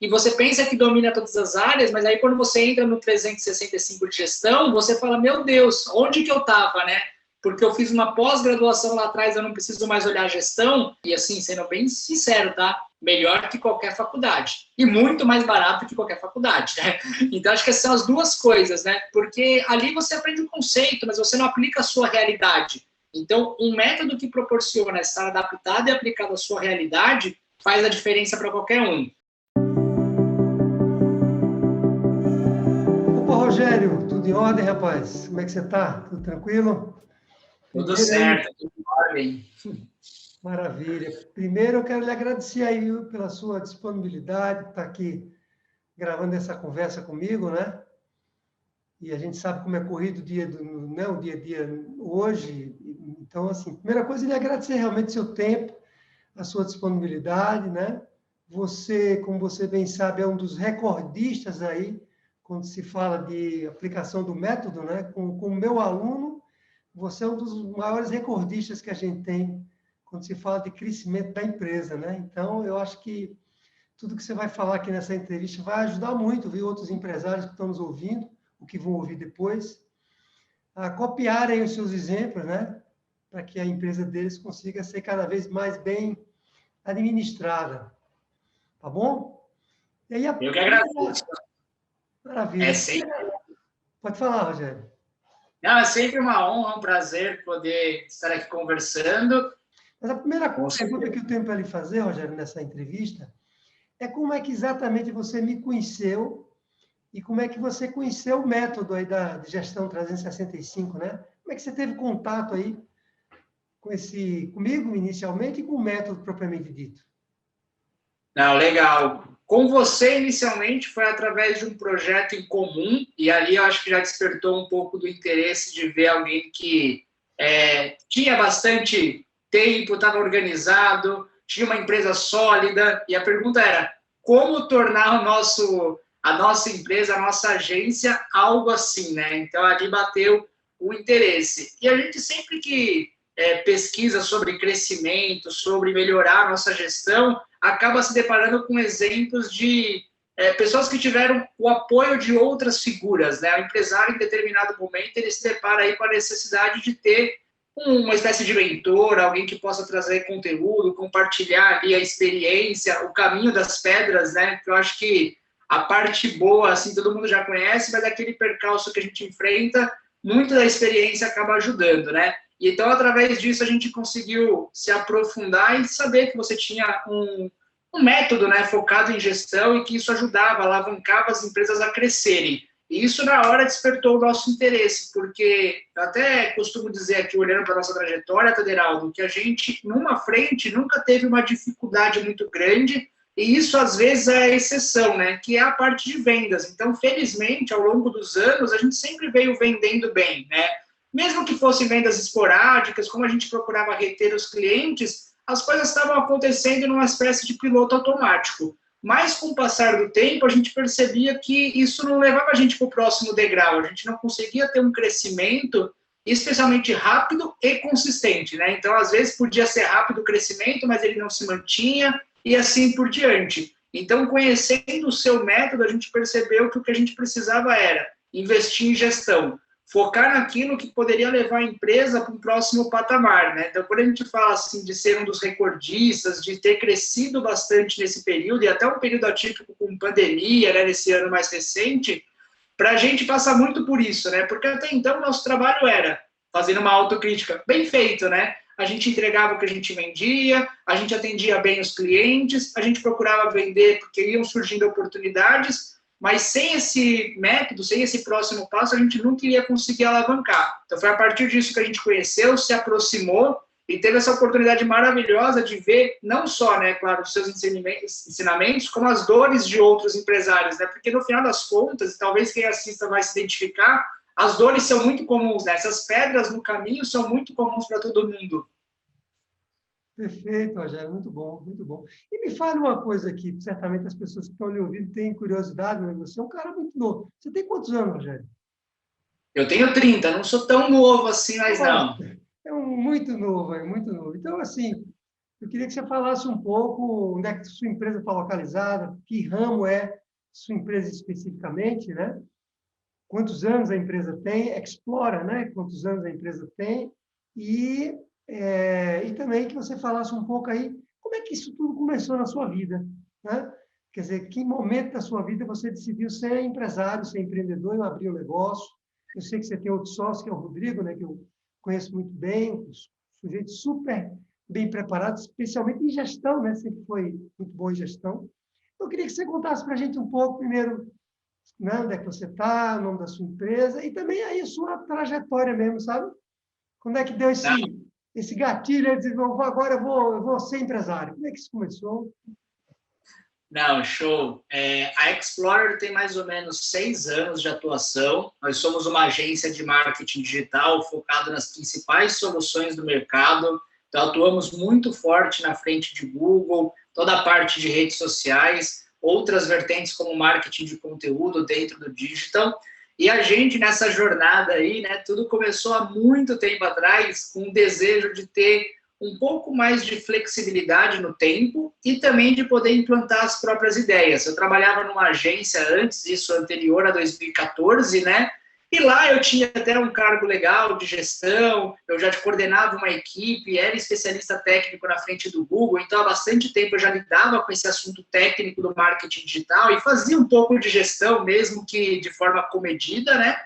e você pensa que domina todas as áreas, mas aí quando você entra no 365 de gestão, você fala, meu Deus, onde que eu estava, né? Porque eu fiz uma pós-graduação lá atrás, eu não preciso mais olhar a gestão, e assim, sendo bem sincero, tá? Melhor que qualquer faculdade, e muito mais barato que qualquer faculdade, né? Então, acho que essas são as duas coisas, né? Porque ali você aprende um conceito, mas você não aplica a sua realidade. Então, um método que proporciona estar adaptado e aplicado à sua realidade faz a diferença para qualquer um. Opa, Rogério, tudo em ordem, rapaz? Como é que você está? Tudo tranquilo? Tudo Primeiro certo, aí, tudo em ordem. maravilha. Primeiro, eu quero lhe agradecer aí viu, pela sua disponibilidade de estar aqui gravando essa conversa comigo, né? E a gente sabe como é corrido o dia, né, o dia a dia hoje. Então, assim, primeira coisa, eu lhe agradecer realmente o seu tempo, a sua disponibilidade, né? Você, como você bem sabe, é um dos recordistas aí, quando se fala de aplicação do método, né? Com o meu aluno, você é um dos maiores recordistas que a gente tem quando se fala de crescimento da empresa, né? Então, eu acho que tudo que você vai falar aqui nessa entrevista vai ajudar muito, viu? Outros empresários que estão nos ouvindo, o que vão ouvir depois, a copiarem os seus exemplos, né? Para que a empresa deles consiga ser cada vez mais bem administrada. Tá bom? E aí, Eu que agradeço. É maravilha. sempre, Pode falar, Rogério. não, é sempre uma honra, um prazer poder estar aqui conversando. Mas a primeira Com pergunta que eu tenho para lhe fazer, Rogério, nessa entrevista, é como é que exatamente você me conheceu e como é que você conheceu o método aí de gestão 365, né? Como é que você teve contato aí comigo inicialmente e com o método propriamente dito? Não, legal. Com você, inicialmente, foi através de um projeto em comum, e ali eu acho que já despertou um pouco do interesse de ver alguém que tinha bastante tempo, estava organizado, tinha uma empresa sólida, e a pergunta era, como tornar a nossa empresa, a nossa agência, algo assim, né? Então, ali bateu o interesse. E a gente sempre que pesquisa sobre crescimento, sobre melhorar a nossa gestão, acaba se deparando com exemplos de pessoas que tiveram o apoio de outras figuras, né? O empresário, em determinado momento, ele se depara aí com a necessidade de ter uma espécie de mentor, alguém que possa trazer conteúdo, compartilhar ali a experiência, o caminho das pedras, né? Eu acho que a parte boa, assim, todo mundo já conhece, mas aquele percalço que a gente enfrenta, muito da experiência acaba ajudando, né? E então, através disso, a gente conseguiu se aprofundar e saber que você tinha um método, né, focado em gestão e que isso ajudava, alavancava as empresas a crescerem. E isso, na hora, despertou o nosso interesse, porque eu até costumo dizer aqui, olhando para a nossa trajetória, Taderaldo, que a gente, numa frente, nunca teve uma dificuldade muito grande, e isso, às vezes, é a exceção, né, que é a parte de vendas. Então, felizmente, ao longo dos anos, a gente sempre veio vendendo bem, né, mesmo que fossem vendas esporádicas, como a gente procurava reter os clientes, as coisas estavam acontecendo numa espécie de piloto automático. Mas, com o passar do tempo, a gente percebia que isso não levava a gente para o próximo degrau, a gente não conseguia ter um crescimento especialmente rápido e consistente, né? Então, às vezes, podia ser rápido o crescimento, mas ele não se mantinha, e assim por diante. Então, conhecendo o seu método, a gente percebeu que o que a gente precisava era investir em gestão, focar naquilo que poderia levar a empresa para um próximo patamar, né? Então, quando a gente fala assim de ser um dos recordistas, de ter crescido bastante nesse período, e até um período atípico com pandemia, né, nesse ano mais recente, para a gente passa muito por isso, né? Porque até então o nosso trabalho era, fazendo uma autocrítica, bem feito, né? A gente entregava o que a gente vendia, a gente atendia bem os clientes, a gente procurava vender porque iam surgindo oportunidades, mas sem esse método, sem esse próximo passo, a gente nunca iria conseguir alavancar. Então, foi a partir disso que a gente conheceu, se aproximou e teve essa oportunidade maravilhosa de ver, não só, né, claro, os seus ensinamentos, como as dores de outros empresários, né? Porque, no final das contas, talvez quem assista vai se identificar, as dores são muito comuns, né? Essas pedras no caminho são muito comuns para todo mundo. Perfeito, Rogério, muito bom, muito bom. E me fale uma coisa aqui, certamente as pessoas que estão lhe ouvindo têm curiosidade, mas você é um cara muito novo. Você tem quantos anos, Rogério? Eu tenho 30, não sou tão novo assim, mas Nossa, não. é muito novo, é muito novo. Então, assim, eu queria que você falasse um pouco onde é que sua empresa está localizada, que ramo é sua empresa especificamente, né? Quantos anos a empresa tem, Explora, né? Quantos anos a empresa tem, e, e também que você falasse um pouco aí como é que isso tudo começou na sua vida, né? Quer dizer, que momento da sua vida você decidiu ser empresário, ser empreendedor e abrir um negócio? Eu sei que você tem outro sócio, que é o Rodrigo, né? Que eu conheço muito bem, um sujeito super bem preparado, especialmente em gestão, né? Sempre foi muito bom em gestão. Eu queria que você contasse para a gente um pouco, primeiro, né? Onde é que você está, o nome da sua empresa e também aí a sua trajetória mesmo, sabe? Quando é que deu esse gatilho de dizer, agora eu vou ser empresário? Como é que isso começou? Não, show. A Explorer tem mais ou menos 6 anos de atuação. Nós somos uma agência de marketing digital focada nas principais soluções do mercado. Então, atuamos muito forte na frente de Google, toda a parte de redes sociais, outras vertentes como marketing de conteúdo dentro do digital. E a gente, nessa jornada aí, né, tudo começou há muito tempo atrás com o desejo de ter um pouco mais de flexibilidade no tempo e também de poder implantar as próprias ideias. Eu trabalhava numa agência antes, isso anterior a 2014, né? E lá eu tinha até um cargo legal de gestão, eu já coordenava uma equipe, era especialista técnico na frente do Google, então há bastante tempo eu já lidava com esse assunto técnico do marketing digital e fazia um pouco de gestão, mesmo que de forma comedida, né?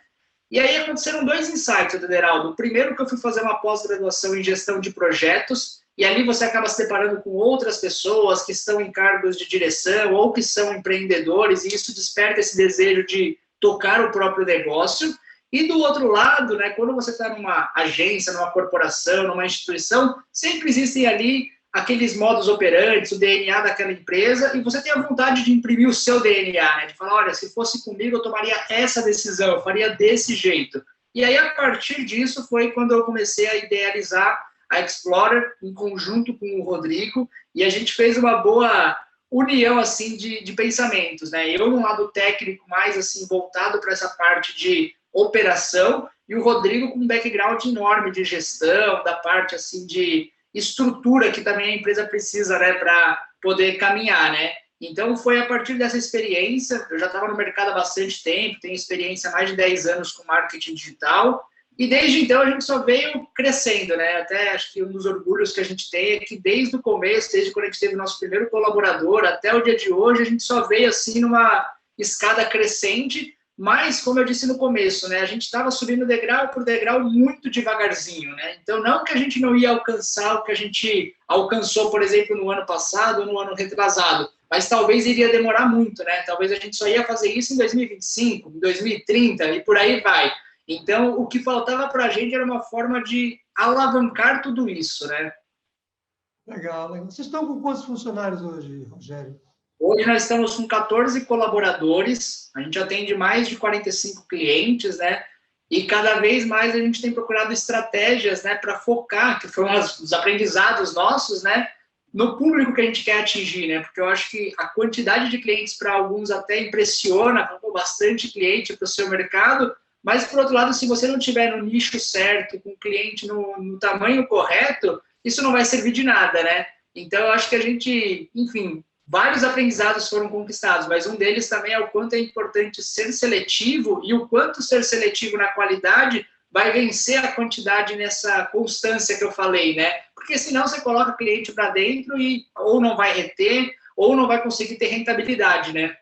E aí aconteceram 2 insights, Ederaldo. O primeiro que eu fui fazer uma pós-graduação em gestão de projetos, e ali você acaba se deparando com outras pessoas que estão em cargos de direção ou que são empreendedores, e isso desperta esse desejo de tocar o próprio negócio. E do outro lado, né, quando você está numa agência, numa corporação, numa instituição, sempre existem ali aqueles modos operantes, o DNA daquela empresa, e você tem a vontade de imprimir o seu DNA, né? De falar, olha, se fosse comigo, eu tomaria essa decisão, eu faria desse jeito. E aí, a partir disso, foi quando eu comecei a idealizar a Explorer, em conjunto com o Rodrigo, e a gente fez uma boa união, assim, de pensamentos, né? Eu, num lado técnico, mais, assim, voltado para essa parte de operação, e o Rodrigo com um background enorme de gestão, da parte, assim, de estrutura que também a empresa precisa, né, para poder caminhar, né? Então, foi a partir dessa experiência, eu já estava no mercado há bastante tempo, tenho experiência há mais de 10 anos com marketing digital, e desde então a gente só veio crescendo, né? Até acho que um dos orgulhos que a gente tem é que desde o começo, desde quando a gente teve o nosso primeiro colaborador até o dia de hoje, a gente só veio assim numa escada crescente. Mas, como eu disse no começo, né, a gente estava subindo degrau por degrau muito devagarzinho, né? Então, não que a gente não ia alcançar o que a gente alcançou, por exemplo, no ano passado ou no ano retrasado, mas talvez iria demorar muito, né? Talvez a gente só ia fazer isso em 2025, em 2030 e por aí vai. Então, o que faltava para a gente era uma forma de alavancar tudo isso, né? Legal, legal. Vocês estão com quantos funcionários hoje, Rogério? Hoje nós estamos com 14 colaboradores, a gente atende mais de 45 clientes, né? E cada vez mais a gente tem procurado estratégias, né, para focar, que foram os aprendizados nossos, né, no público que a gente quer atingir, né? Porque eu acho que a quantidade de clientes para alguns até impressiona, bastante cliente para o seu mercado, mas por outro lado, se você não tiver no nicho certo, com o cliente no tamanho correto, isso não vai servir de nada, né? Então eu acho que a gente, enfim, vários aprendizados foram conquistados, mas um deles também é o quanto é importante ser seletivo e o quanto ser seletivo na qualidade vai vencer a quantidade nessa constância que eu falei, né? Porque senão você coloca o cliente para dentro e ou não vai reter ou não vai conseguir ter rentabilidade, né?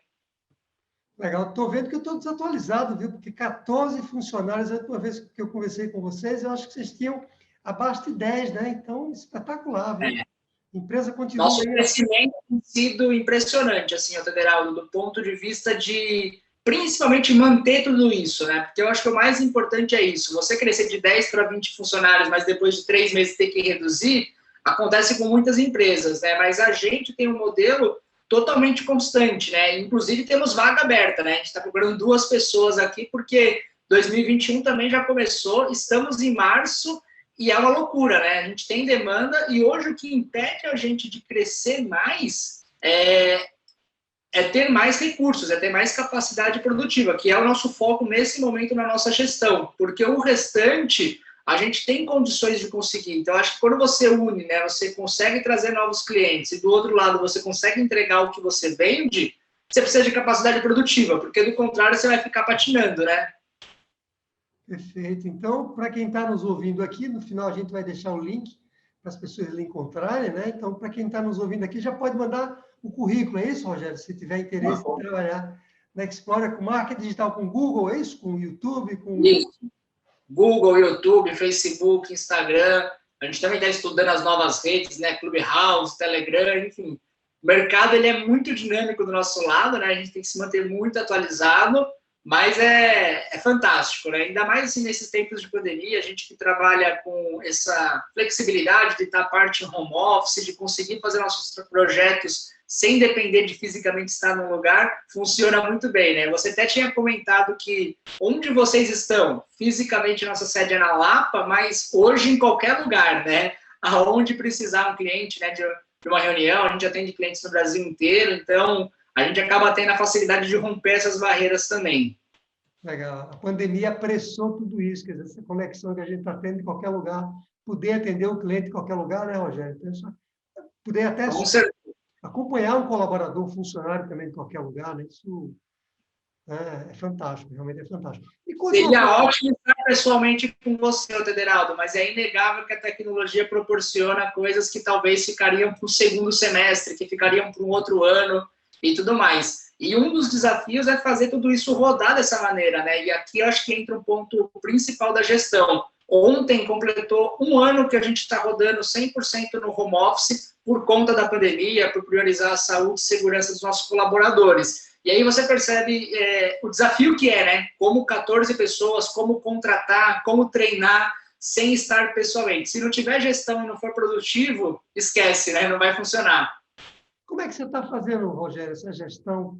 Legal. Estou vendo que eu estou desatualizado, viu? Porque 14 funcionários, a última vez que eu conversei com vocês, eu acho que vocês tinham abaixo de 10, né? Então, espetacular, viu? A empresa continua Nosso aí. crescimento tem sido impressionante, assim, Ederaldo, do ponto de vista de, principalmente, manter tudo isso, né? Porque eu acho que o mais importante é isso. Você crescer de 10 para 20 funcionários, mas depois de 3 meses ter que reduzir, acontece com muitas empresas, né? Mas a gente tem um modelo totalmente constante, né? Inclusive, temos vaga aberta, né? A gente está procurando 2 pessoas aqui, porque 2021 também já começou, estamos em março, e é uma loucura, né? A gente tem demanda e hoje o que impede a gente de crescer mais é ter mais recursos, é ter mais capacidade produtiva, que é o nosso foco nesse momento na nossa gestão, porque o restante a gente tem condições de conseguir. Então, acho que quando você une, né, você consegue trazer novos clientes e do outro lado você consegue entregar o que você vende, você precisa de capacidade produtiva, porque do contrário você vai ficar patinando, né? Perfeito. Então, para quem está nos ouvindo aqui, no final a gente vai deixar o link para as pessoas lhe encontrarem, né? Então, para quem está nos ouvindo aqui, já pode mandar o currículo, é isso, Rogério? Se tiver interesse em trabalhar na Explorer com marketing digital, com Google, é isso? Com YouTube, com... Isso. Google, YouTube, Facebook, Instagram. A gente também está estudando as novas redes, né? Clubhouse, Telegram, enfim. O mercado ele é muito dinâmico do nosso lado, né? A gente tem que se manter muito atualizado, mas é fantástico, né? Ainda mais assim, nesses tempos de pandemia, a gente que trabalha com essa flexibilidade de estar parte em home office, de conseguir fazer nossos projetos sem depender de fisicamente estar num lugar, funciona muito bem, né? Você até tinha comentado que onde vocês estão, fisicamente nossa sede é na Lapa, mas hoje em qualquer lugar, né? Aonde precisar um cliente, né, de uma reunião, a gente atende clientes no Brasil inteiro, então a gente acaba tendo a facilidade de romper essas barreiras também. Legal. A pandemia apressou tudo isso, quer dizer, essa conexão que a gente está tendo em qualquer lugar, poder atender o cliente em qualquer lugar, né, Rogério? Então, poder até acompanhar um colaborador, um funcionário também em qualquer lugar, né? Isso é fantástico, realmente é fantástico. Seria ótimo estar pessoalmente com você, Tederaldo, mas é inegável que a tecnologia proporciona coisas que talvez ficariam para o segundo semestre, que ficariam para um outro ano e tudo mais. E um dos desafios é fazer tudo isso rodar dessa maneira, né? E aqui eu acho que entra um ponto principal da gestão. Ontem completou um ano que a gente está rodando 100% no home office por conta da pandemia, por priorizar a saúde e segurança dos nossos colaboradores. E aí você percebe o desafio que é, né? Como 14 pessoas, como contratar, como treinar sem estar pessoalmente. Se não tiver gestão e não for produtivo, esquece, né? Não vai funcionar. Como é que você está fazendo, Rogério, essa gestão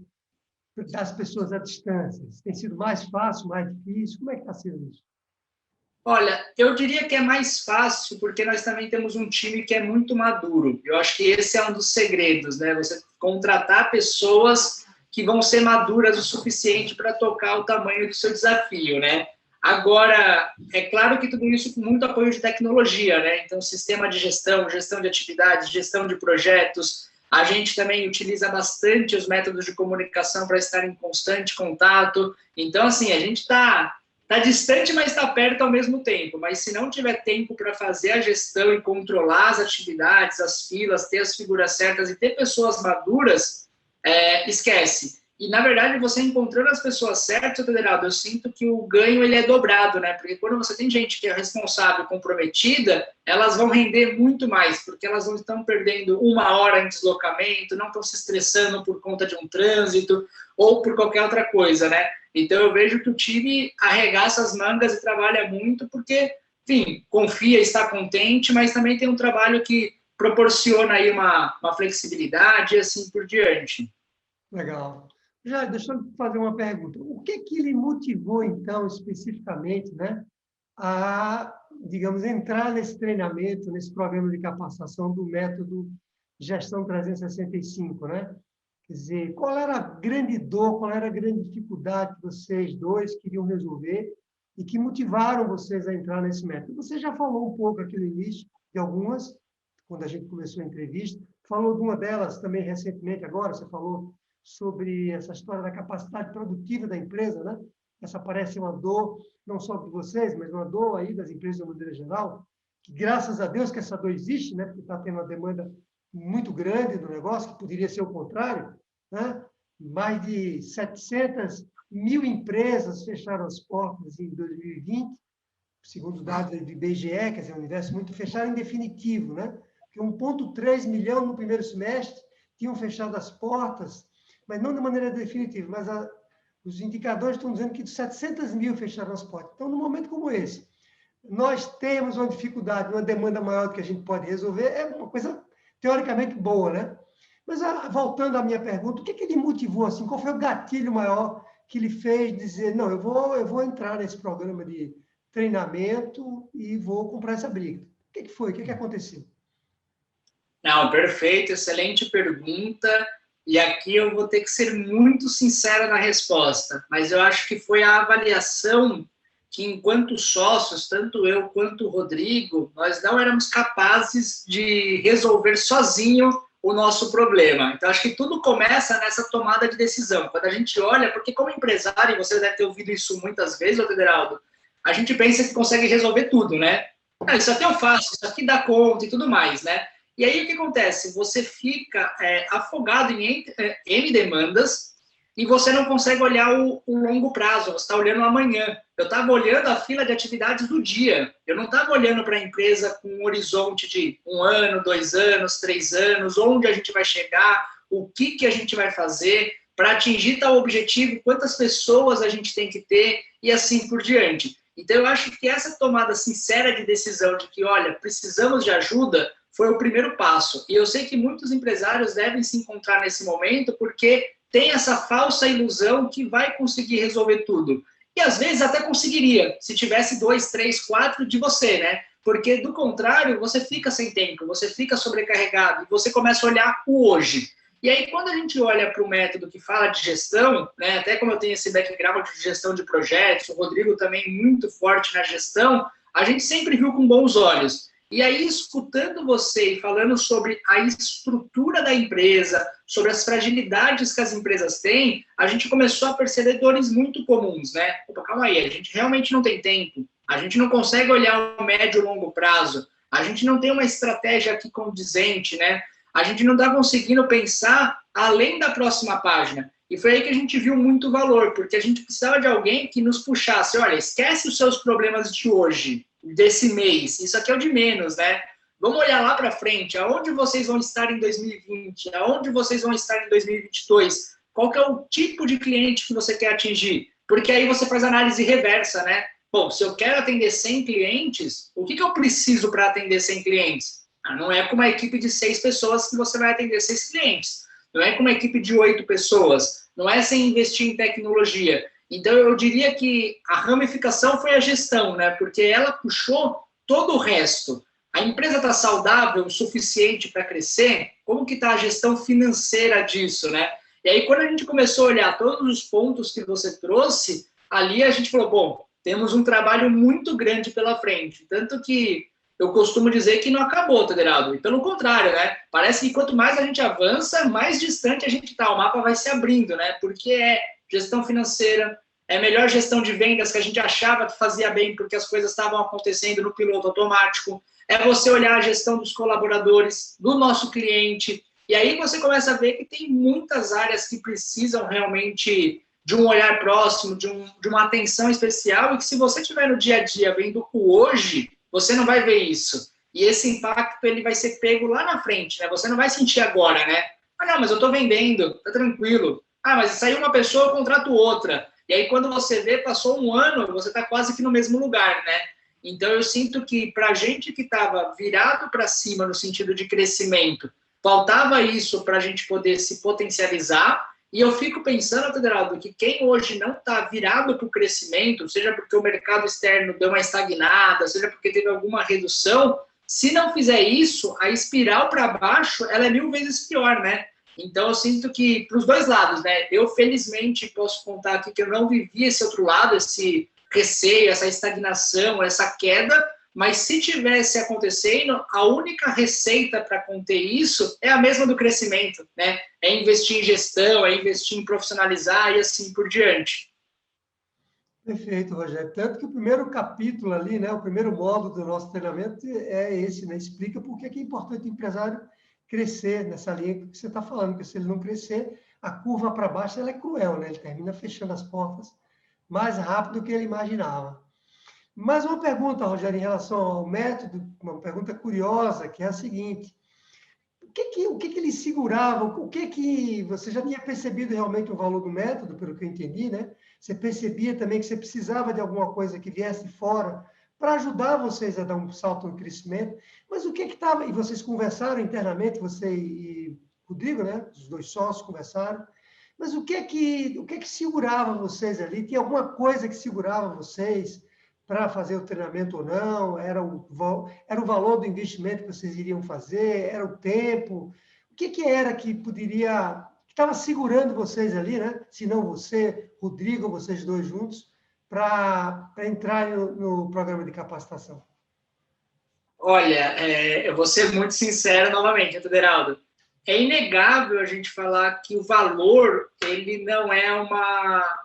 das pessoas à distância? Tem sido mais fácil, mais difícil? Como é que está sendo isso? Olha, eu diria que é mais fácil, porque nós também temos um time que é muito maduro. Eu acho que esse é um dos segredos, né? Você contratar pessoas que vão ser maduras o suficiente para tocar o tamanho do seu desafio, né? Agora, é claro que tudo isso com muito apoio de tecnologia, né? Então, sistema de gestão, gestão de atividades, gestão de projetos. A gente também utiliza bastante os métodos de comunicação para estar em constante contato. Então, assim, a gente está distante, mas está perto ao mesmo tempo. Mas se não tiver tempo para fazer a gestão e controlar as atividades, as filas, ter as figuras certas e ter pessoas maduras, esquece. E, na verdade, você encontrando as pessoas certas, Federado, eu sinto que o ganho ele é dobrado, né? Porque quando você tem gente que é responsável, comprometida, elas vão render muito mais, porque elas não estão perdendo uma hora em deslocamento, não estão se estressando por conta de um trânsito ou por qualquer outra coisa, né? Então, eu vejo que o time arregaça as mangas e trabalha muito porque, enfim, confia, está contente, mas também tem um trabalho que proporciona aí uma flexibilidade e assim por diante. Legal. Já, deixa eu fazer uma pergunta. O que lhe motivou, então, especificamente, né, a, digamos, entrar nesse treinamento, nesse programa de capacitação do método Gestão 365, né? Quer dizer, qual era a grande dor, qual era a grande dificuldade que vocês dois queriam resolver e que motivaram vocês a entrar nesse método? Você já falou um pouco aqui no início de algumas, quando a gente começou a entrevista, falou de uma delas também recentemente agora, você falou sobre essa história da capacidade produtiva da empresa, né? Essa parece uma dor, não só de vocês, mas uma dor aí das empresas de maneira geral, que graças a Deus que essa dor existe, né? Porque está tendo uma demanda muito grande do negócio, que poderia ser o contrário, né? Mais de 700 mil empresas fecharam as portas em 2020, segundo dados do IBGE, quer dizer, um universo muito fechado em definitivo, né? Porque 1,3 milhão no primeiro semestre tinham fechado as portas, mas não de maneira definitiva, mas os indicadores estão dizendo que de 700 mil fecharam as portas. Então, num momento como esse, nós temos uma dificuldade, uma demanda maior do que a gente pode resolver, é uma coisa teoricamente boa, né? Mas, voltando à minha pergunta, o que lhe motivou, assim, qual foi o gatilho maior que lhe fez dizer, não, eu vou entrar nesse programa de treinamento e vou comprar essa briga? O que foi? O que aconteceu? Não, perfeito, excelente pergunta. E aqui eu vou ter que ser muito sincera na resposta, mas eu acho que foi a avaliação que, enquanto sócios, tanto eu quanto o Rodrigo, nós não éramos capazes de resolver sozinho o nosso problema. Então, acho que tudo começa nessa tomada de decisão. Quando a gente olha, porque como empresário, você deve ter ouvido isso muitas vezes, Federaldo, a gente pensa que consegue resolver tudo, né? Ah, isso aqui eu faço, isso aqui dá conta e tudo mais, né? E aí o que acontece? Você fica afogado em N demandas e você não consegue olhar o longo prazo, você está olhando amanhã. Eu estava olhando a fila de atividades do dia, eu não estava olhando para a empresa com um horizonte de 1 ano, 2 anos, 3 anos, onde a gente vai chegar, o que a gente vai fazer para atingir tal objetivo, quantas pessoas a gente tem que ter e assim por diante. Então, eu acho que essa tomada sincera de decisão de que, olha, precisamos de ajuda, foi o primeiro passo. E eu sei que muitos empresários devem se encontrar nesse momento porque tem essa falsa ilusão que vai conseguir resolver tudo. E às vezes até conseguiria, se tivesse 2, 3, 4 de você, né? Porque do contrário, você fica sem tempo, você fica sobrecarregado, e você começa a olhar o hoje. E aí, quando a gente olha para o método que fala de gestão, né, até como eu tenho esse background de gestão de projetos, o Rodrigo também muito forte na gestão, a gente sempre viu com bons olhos. E aí, escutando você e falando sobre a estrutura da empresa, sobre as fragilidades que as empresas têm, a gente começou a perceber dores muito comuns, né? Opa, calma aí, a gente realmente não tem tempo, a gente não consegue olhar o médio e longo prazo, a gente não tem uma estratégia aqui condizente, né? A gente não está conseguindo pensar além da próxima página. E foi aí que a gente viu muito valor, porque a gente precisava de alguém que nos puxasse, olha, esquece os seus problemas de hoje, desse mês, isso aqui é o de menos, né? Vamos olhar lá para frente, aonde vocês vão estar em 2020, aonde vocês vão estar em 2022, qual que é o tipo de cliente que você quer atingir, porque aí você faz análise reversa, né? Bom, se eu quero atender 100 clientes, o que eu preciso para atender 100 clientes? Não é com uma equipe de 6 pessoas que você vai atender 6 clientes. Não é com uma equipe de 8 pessoas. Não é sem investir em tecnologia. Então, eu diria que a ramificação foi a gestão, né? Porque ela puxou todo o resto. A empresa está saudável o suficiente para crescer? Como que está a gestão financeira disso, né? E aí, quando a gente começou a olhar todos os pontos que você trouxe, ali a gente falou, bom, temos um trabalho muito grande pela frente. Tanto que eu costumo dizer que não acabou, Federaldo. E pelo contrário, né? Parece que quanto mais a gente avança, mais distante a gente está. O mapa vai se abrindo, né? Porque é gestão financeira, é melhor gestão de vendas que a gente achava que fazia bem porque as coisas estavam acontecendo no piloto automático. É você olhar a gestão dos colaboradores, do nosso cliente. E aí você começa a ver que tem muitas áreas que precisam realmente de um olhar próximo, de uma atenção especial, e que se você estiver no dia a dia vendo o hoje, você não vai ver isso. E esse impacto ele vai ser pego lá na frente, né? Você não vai sentir agora, né? Ah, não, mas eu estou vendendo, tá tranquilo. Ah, mas saiu uma pessoa, eu contrato outra. E aí, quando você vê, passou um ano, você está quase que no mesmo lugar, né? Então, eu sinto que para a gente que estava virado para cima no sentido de crescimento, faltava isso para a gente poder se potencializar. E eu fico pensando, Federaldo, que quem hoje não está virado para o crescimento, seja porque o mercado externo deu uma estagnada, seja porque teve alguma redução, se não fizer isso, a espiral para baixo, ela é 1000 vezes pior, né? Então, eu sinto que, para os dois lados, né? Eu, felizmente, posso contar aqui que eu não vivi esse outro lado, esse receio, essa estagnação, essa queda, mas se tivesse acontecendo, a única receita para conter isso é a mesma do crescimento, né? É investir em gestão, é investir em profissionalizar e assim por diante. Perfeito, Rogério. Tanto que o primeiro capítulo ali, né, o primeiro módulo do nosso treinamento é esse, né? Explica por que é importante o empresário crescer nessa linha que você está falando, porque se ele não crescer, a curva para baixo ela é cruel, né? Ele termina fechando as portas mais rápido do que ele imaginava. Mais uma pergunta, Rogério, em relação ao método, uma pergunta curiosa, que é a seguinte: o que ele segurava? O que você já tinha percebido realmente o valor do método, pelo que eu entendi, né? Você percebia também que você precisava de alguma coisa que viesse fora para ajudar vocês a dar um salto no crescimento. Mas o que estava? E vocês conversaram internamente, você e Rodrigo, né? Os dois sócios conversaram. Mas o que segurava vocês ali? Tinha alguma coisa que segurava vocês para fazer o treinamento ou não? Era o valor do investimento que vocês iriam fazer? Era o tempo? O que era que poderia... que estava segurando vocês ali, né? Se não você, Rodrigo, vocês dois juntos, para entrar no programa de capacitação? Olha, eu vou ser muito sincero novamente, Ederaldo. É inegável a gente falar que o valor ele não é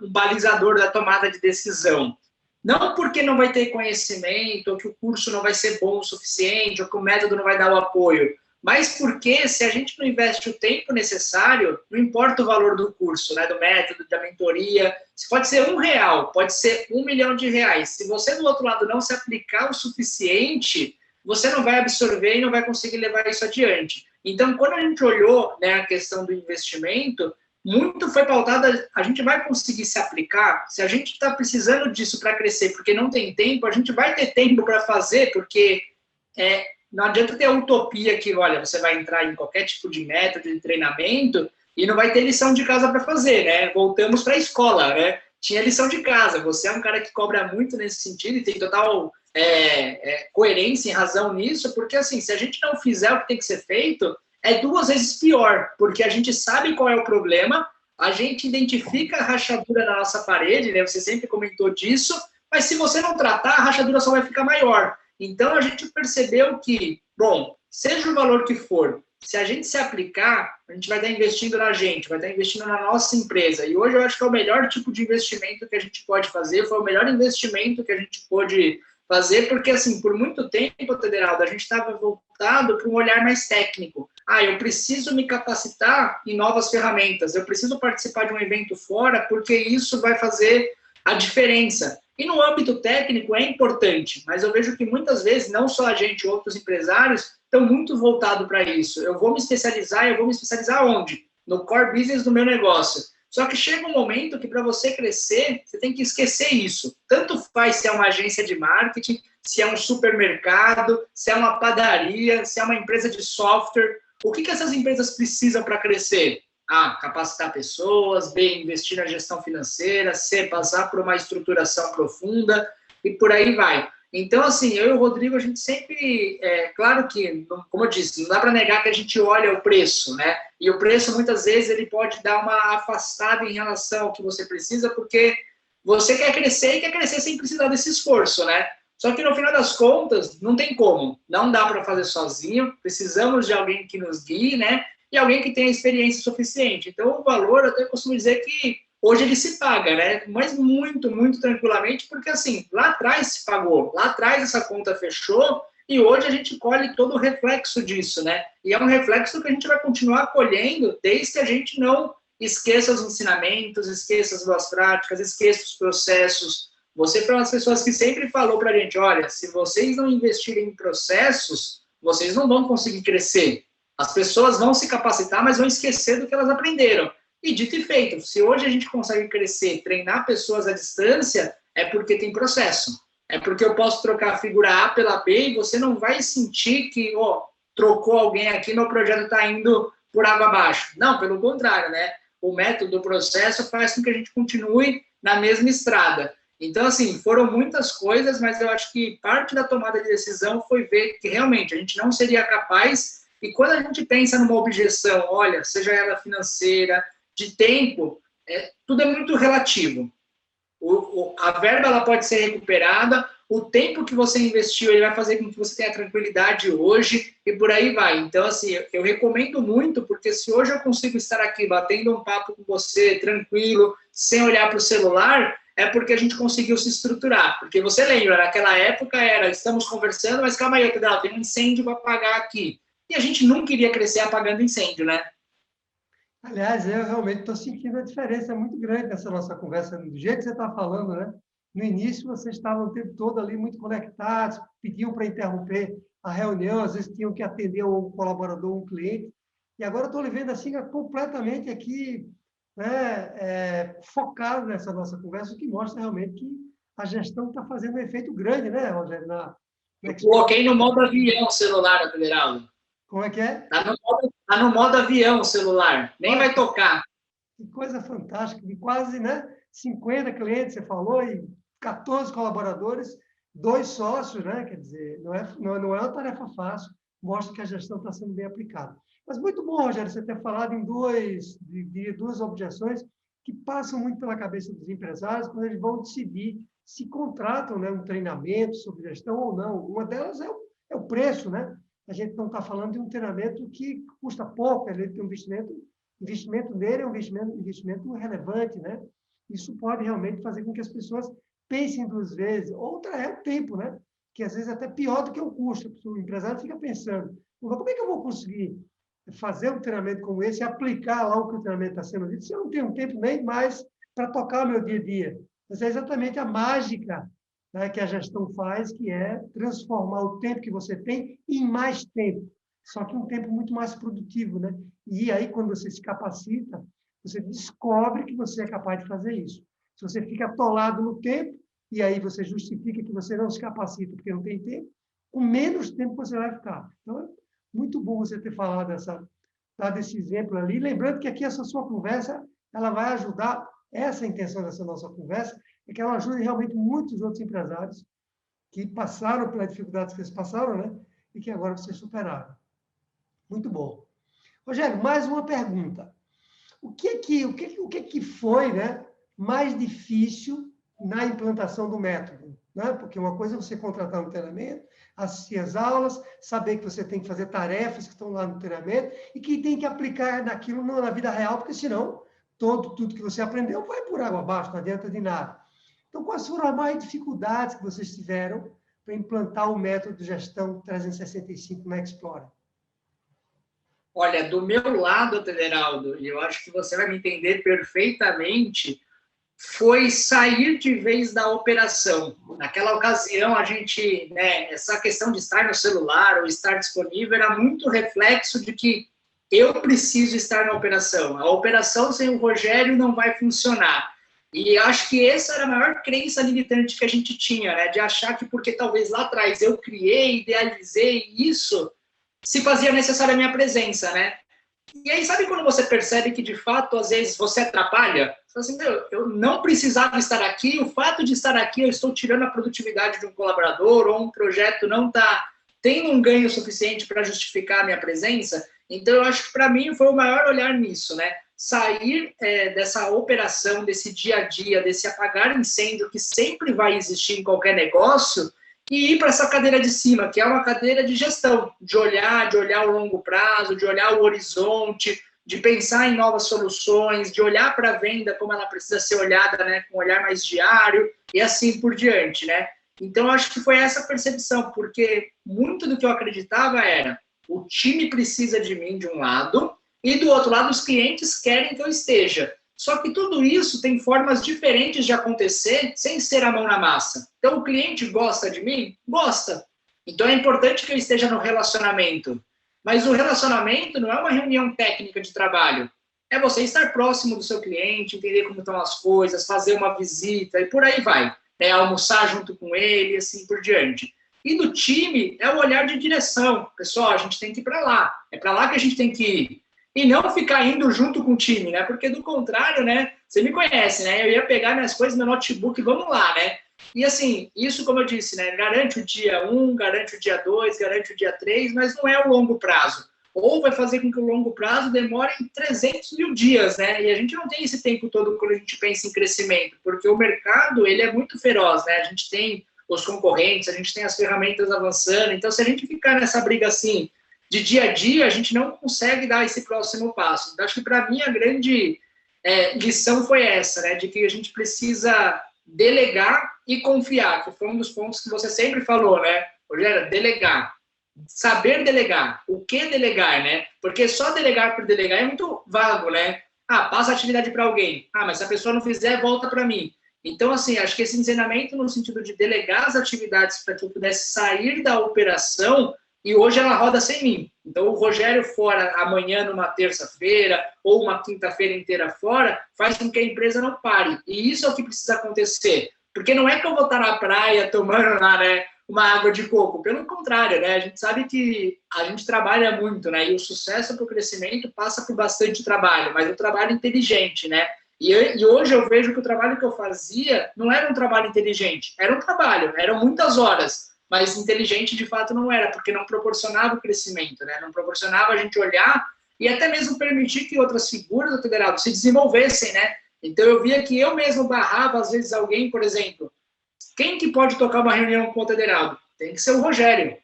um balizador da tomada de decisão. Não porque não vai ter conhecimento, ou que o curso não vai ser bom o suficiente, ou que o método não vai dar o apoio, mas porque se a gente não investe o tempo necessário, não importa o valor do curso, né, do método, da mentoria, pode ser R$1, pode ser R$1 milhão. Se você, do outro lado, não se aplicar o suficiente, você não vai absorver e não vai conseguir levar isso adiante. Então, quando a gente olhou, né, a questão do investimento, muito foi pautada, a gente vai conseguir se aplicar, se a gente está precisando disso para crescer, porque não tem tempo, a gente vai ter tempo para fazer, porque não adianta ter a utopia que, olha, você vai entrar em qualquer tipo de método, de treinamento, e não vai ter lição de casa para fazer, né? Voltamos para a escola, né? Tinha lição de casa, você é um cara que cobra muito nesse sentido e tem total coerência e razão nisso, porque, assim, se a gente não fizer o que tem que ser feito, é 2 vezes pior, porque a gente sabe qual é o problema, a gente identifica a rachadura na nossa parede, né? Você sempre comentou disso, mas se você não tratar, a rachadura só vai ficar maior. Então, a gente percebeu que, bom, seja o valor que for, se a gente se aplicar, a gente vai estar investindo na gente, vai estar investindo na nossa empresa. E hoje eu acho que é o melhor tipo de investimento que a gente pode fazer, foi o melhor investimento que a gente pôde fazer, porque, assim, por muito tempo, Tederaldo, a gente estava voltado para um olhar mais técnico. Eu preciso me capacitar em novas ferramentas, eu preciso participar de um evento fora, porque isso vai fazer a diferença. E no âmbito técnico é importante, mas eu vejo que muitas vezes, não só a gente, outros empresários, estão muito voltados para isso. Eu vou me especializar onde? No core business do meu negócio. Só que chega um momento que para você crescer, você tem que esquecer isso. Tanto faz se é uma agência de marketing, se é um supermercado, se é uma padaria, se é uma empresa de software. O que essas empresas precisam para crescer? Capacitar pessoas, B, investir na gestão financeira, C, passar por uma estruturação profunda e por aí vai. Então, assim, eu e o Rodrigo, a gente sempre, claro que, como eu disse, não dá para negar que a gente olha o preço, né? E o preço, muitas vezes, ele pode dar uma afastada em relação ao que você precisa, porque você quer crescer e quer crescer sem precisar desse esforço, né? Só que, no final das contas, não tem como. Não dá para fazer sozinho, precisamos de alguém que nos guie, né? E alguém que tenha experiência suficiente. Então, o valor, eu até costumo dizer que hoje ele se paga, né? Mas muito, muito tranquilamente, porque, assim, lá atrás se pagou, lá atrás essa conta fechou, e hoje a gente colhe todo o reflexo disso, né? E é um reflexo que a gente vai continuar colhendo desde que a gente não esqueça os ensinamentos, esqueça as boas práticas, esqueça os processos. Você foi uma das pessoas que sempre falou pra gente, olha, se vocês não investirem em processos, vocês não vão conseguir crescer. As pessoas vão se capacitar, mas vão esquecer do que elas aprenderam. E dito e feito, se hoje a gente consegue crescer, treinar pessoas à distância, é porque tem processo. É porque eu posso trocar a figura A pela B e você não vai sentir que, trocou alguém aqui, meu projeto está indo por água abaixo. Não, pelo contrário, né? O método, o processo faz com que a gente continue na mesma estrada. Então, assim, foram muitas coisas, mas eu acho que parte da tomada de decisão foi ver que realmente a gente não seria capaz. E quando a gente pensa numa objeção, olha, seja ela financeira, de tempo, tudo é muito relativo. A verba ela pode ser recuperada, o tempo que você investiu ele vai fazer com que você tenha tranquilidade hoje e por aí vai. Então, assim, eu recomendo muito, porque se hoje eu consigo estar aqui batendo um papo com você, tranquilo, sem olhar para o celular, é porque a gente conseguiu se estruturar. Porque você lembra, naquela época estamos conversando, mas calma aí, tem um incêndio para apagar aqui. E a gente nunca iria crescer apagando incêndio, né? Aliás, eu realmente estou sentindo a diferença muito grande nessa nossa conversa, do jeito que você está falando, né? No início, vocês estavam o tempo todo ali muito conectados, pediam para interromper a reunião, às vezes tinham que atender um colaborador, um cliente, e agora eu estou lhe vendo assim, completamente aqui, né, focado nessa nossa conversa, o que mostra realmente que a gestão está fazendo um efeito grande, né, Rogério? Eu coloquei no modo avião o celular, Federaldo. Como é que é? Tá no modo avião o celular, nem vai tocar. Que coisa fantástica, de quase, né, 50 clientes, você falou, e 14 colaboradores, 2 sócios, né? Quer dizer, não é uma tarefa fácil, mostra que a gestão está sendo bem aplicada. Mas muito bom, Rogério, você ter falado em duas objeções que passam muito pela cabeça dos empresários quando eles vão decidir se contratam, né, um treinamento sobre gestão ou não. Uma delas é o preço, né? A gente não está falando de um treinamento que custa pouco, ele tem um investimento nele é um investimento relevante, né? Isso pode realmente fazer com que as pessoas pensem duas vezes. Outra é o tempo, né? Que às vezes é até pior do que o custo. O empresário fica pensando, como é que eu vou conseguir fazer um treinamento como esse e aplicar lá o que o treinamento está sendo dito se eu não tenho tempo nem mais para tocar o meu dia a dia? Mas é exatamente a mágica, né, que a gestão faz, que é transformar o tempo que você tem em mais tempo, só que um tempo muito mais produtivo, né? E aí, quando você se capacita, você descobre que você é capaz de fazer isso. Se você fica atolado no tempo, e aí você justifica que você não se capacita porque não tem tempo, com menos tempo você vai ficar. Então, é muito bom você ter falado dado esse exemplo ali. Lembrando que aqui essa sua conversa, ela vai ajudar, essa é a intenção dessa nossa conversa, é que ela ajude realmente muitos outros empresários que passaram pelas dificuldades que eles passaram, né? E que agora vocês superaram. Muito bom. Rogério, mais uma pergunta. O que foi, né, mais difícil na implantação do método? Né? Porque uma coisa é você contratar um treinamento, assistir às aulas, saber que você tem que fazer tarefas que estão lá no treinamento e que tem que aplicar naquilo na vida real, porque senão tudo que você aprendeu vai por água abaixo, não adianta de nada. Então, quais foram as maiores dificuldades que vocês tiveram para implantar o método de gestão 365 na Explora? Olha, do meu lado, Ederaldo, e eu acho que você vai me entender perfeitamente, foi sair de vez da operação. Naquela ocasião, a gente, né, essa questão de estar no celular ou estar disponível era muito reflexo de que eu preciso estar na operação. A operação sem o Rogério não vai funcionar. E acho que essa era a maior crença limitante que a gente tinha, né, de achar que porque talvez lá atrás eu criei, idealizei isso, se fazia necessária a minha presença, né? E aí, sabe quando você percebe que, de fato, às vezes você atrapalha? Você fala assim, meu, eu não precisava estar aqui, o fato de estar aqui, eu estou tirando a produtividade de um colaborador, ou um projeto não está tendo um ganho suficiente para justificar a minha presença. Então, eu acho que, para mim, foi o maior olhar nisso, né? Sair dessa operação, desse dia a dia, desse apagar incêndio que sempre vai existir em qualquer negócio, e ir para essa cadeira de cima, que é uma cadeira de gestão, de olhar o longo prazo, de olhar o horizonte, de pensar em novas soluções, de olhar para a venda como ela precisa ser olhada, né, com um olhar mais diário, e assim por diante, né? Então, acho que foi essa percepção, porque muito do que eu acreditava era o time precisa de mim, de um lado, e do outro lado, os clientes querem que eu esteja. Só que tudo isso tem formas diferentes de acontecer sem ser a mão na massa. Então, o cliente gosta de mim? Gosta. Então, é importante que eu esteja no relacionamento. Mas o relacionamento não é uma reunião técnica de trabalho. É você estar próximo do seu cliente, entender como estão as coisas, fazer uma visita e por aí vai. Né? Almoçar junto com ele e assim por diante. E do time é o olhar de direção. Pessoal, a gente tem que ir para lá. É para lá que a gente tem que ir. E não ficar indo junto com o time, né? Porque do contrário, né? Você me conhece, né? Eu ia pegar minhas coisas, meu notebook, vamos lá, né? E assim, isso, como eu disse, né? Garante o dia 1, garante o dia 2, garante o dia 3, mas não é o longo prazo. Ou vai fazer com que o longo prazo demore 300 mil dias, né? E a gente não tem esse tempo todo quando a gente pensa em crescimento, porque o mercado, ele é muito feroz, né? A gente tem os concorrentes, a gente tem as ferramentas avançando, então se a gente ficar nessa briga assim, de dia a dia, a gente não consegue dar esse próximo passo. Então, acho que, para mim, a grande lição foi essa, né? De que a gente precisa delegar e confiar, que foi um dos pontos que você sempre falou, né? Rogério, delegar. Saber delegar. O que delegar, né? Porque só delegar por delegar é muito vago, né? Ah, passa a atividade para alguém. Ah, mas se a pessoa não fizer, volta para mim. Então, assim, acho que esse ensinamento no sentido de delegar as atividades para que eu pudesse sair da operação. E hoje ela roda sem mim. Então, o Rogério fora amanhã numa terça-feira ou uma quinta-feira inteira fora, faz com que a empresa não pare. E isso é o que precisa acontecer. Porque não é que eu vou estar na praia tomando lá, né, uma água de coco. Pelo contrário, né, a gente sabe que a gente trabalha muito, né, e o sucesso para o crescimento passa por bastante trabalho, mas o trabalho inteligente, né. E hoje eu vejo que o trabalho que eu fazia não era um trabalho inteligente, era um trabalho, eram muitas horas. Mas inteligente, de fato, não era, porque não proporcionava o crescimento, né? Não proporcionava a gente olhar e até mesmo permitir que outras figuras do federado se desenvolvessem, né? Então, eu via que eu mesmo barrava, às vezes, alguém, por exemplo, quem que pode tocar uma reunião com o Tederaldo? Tem que ser o Rogério.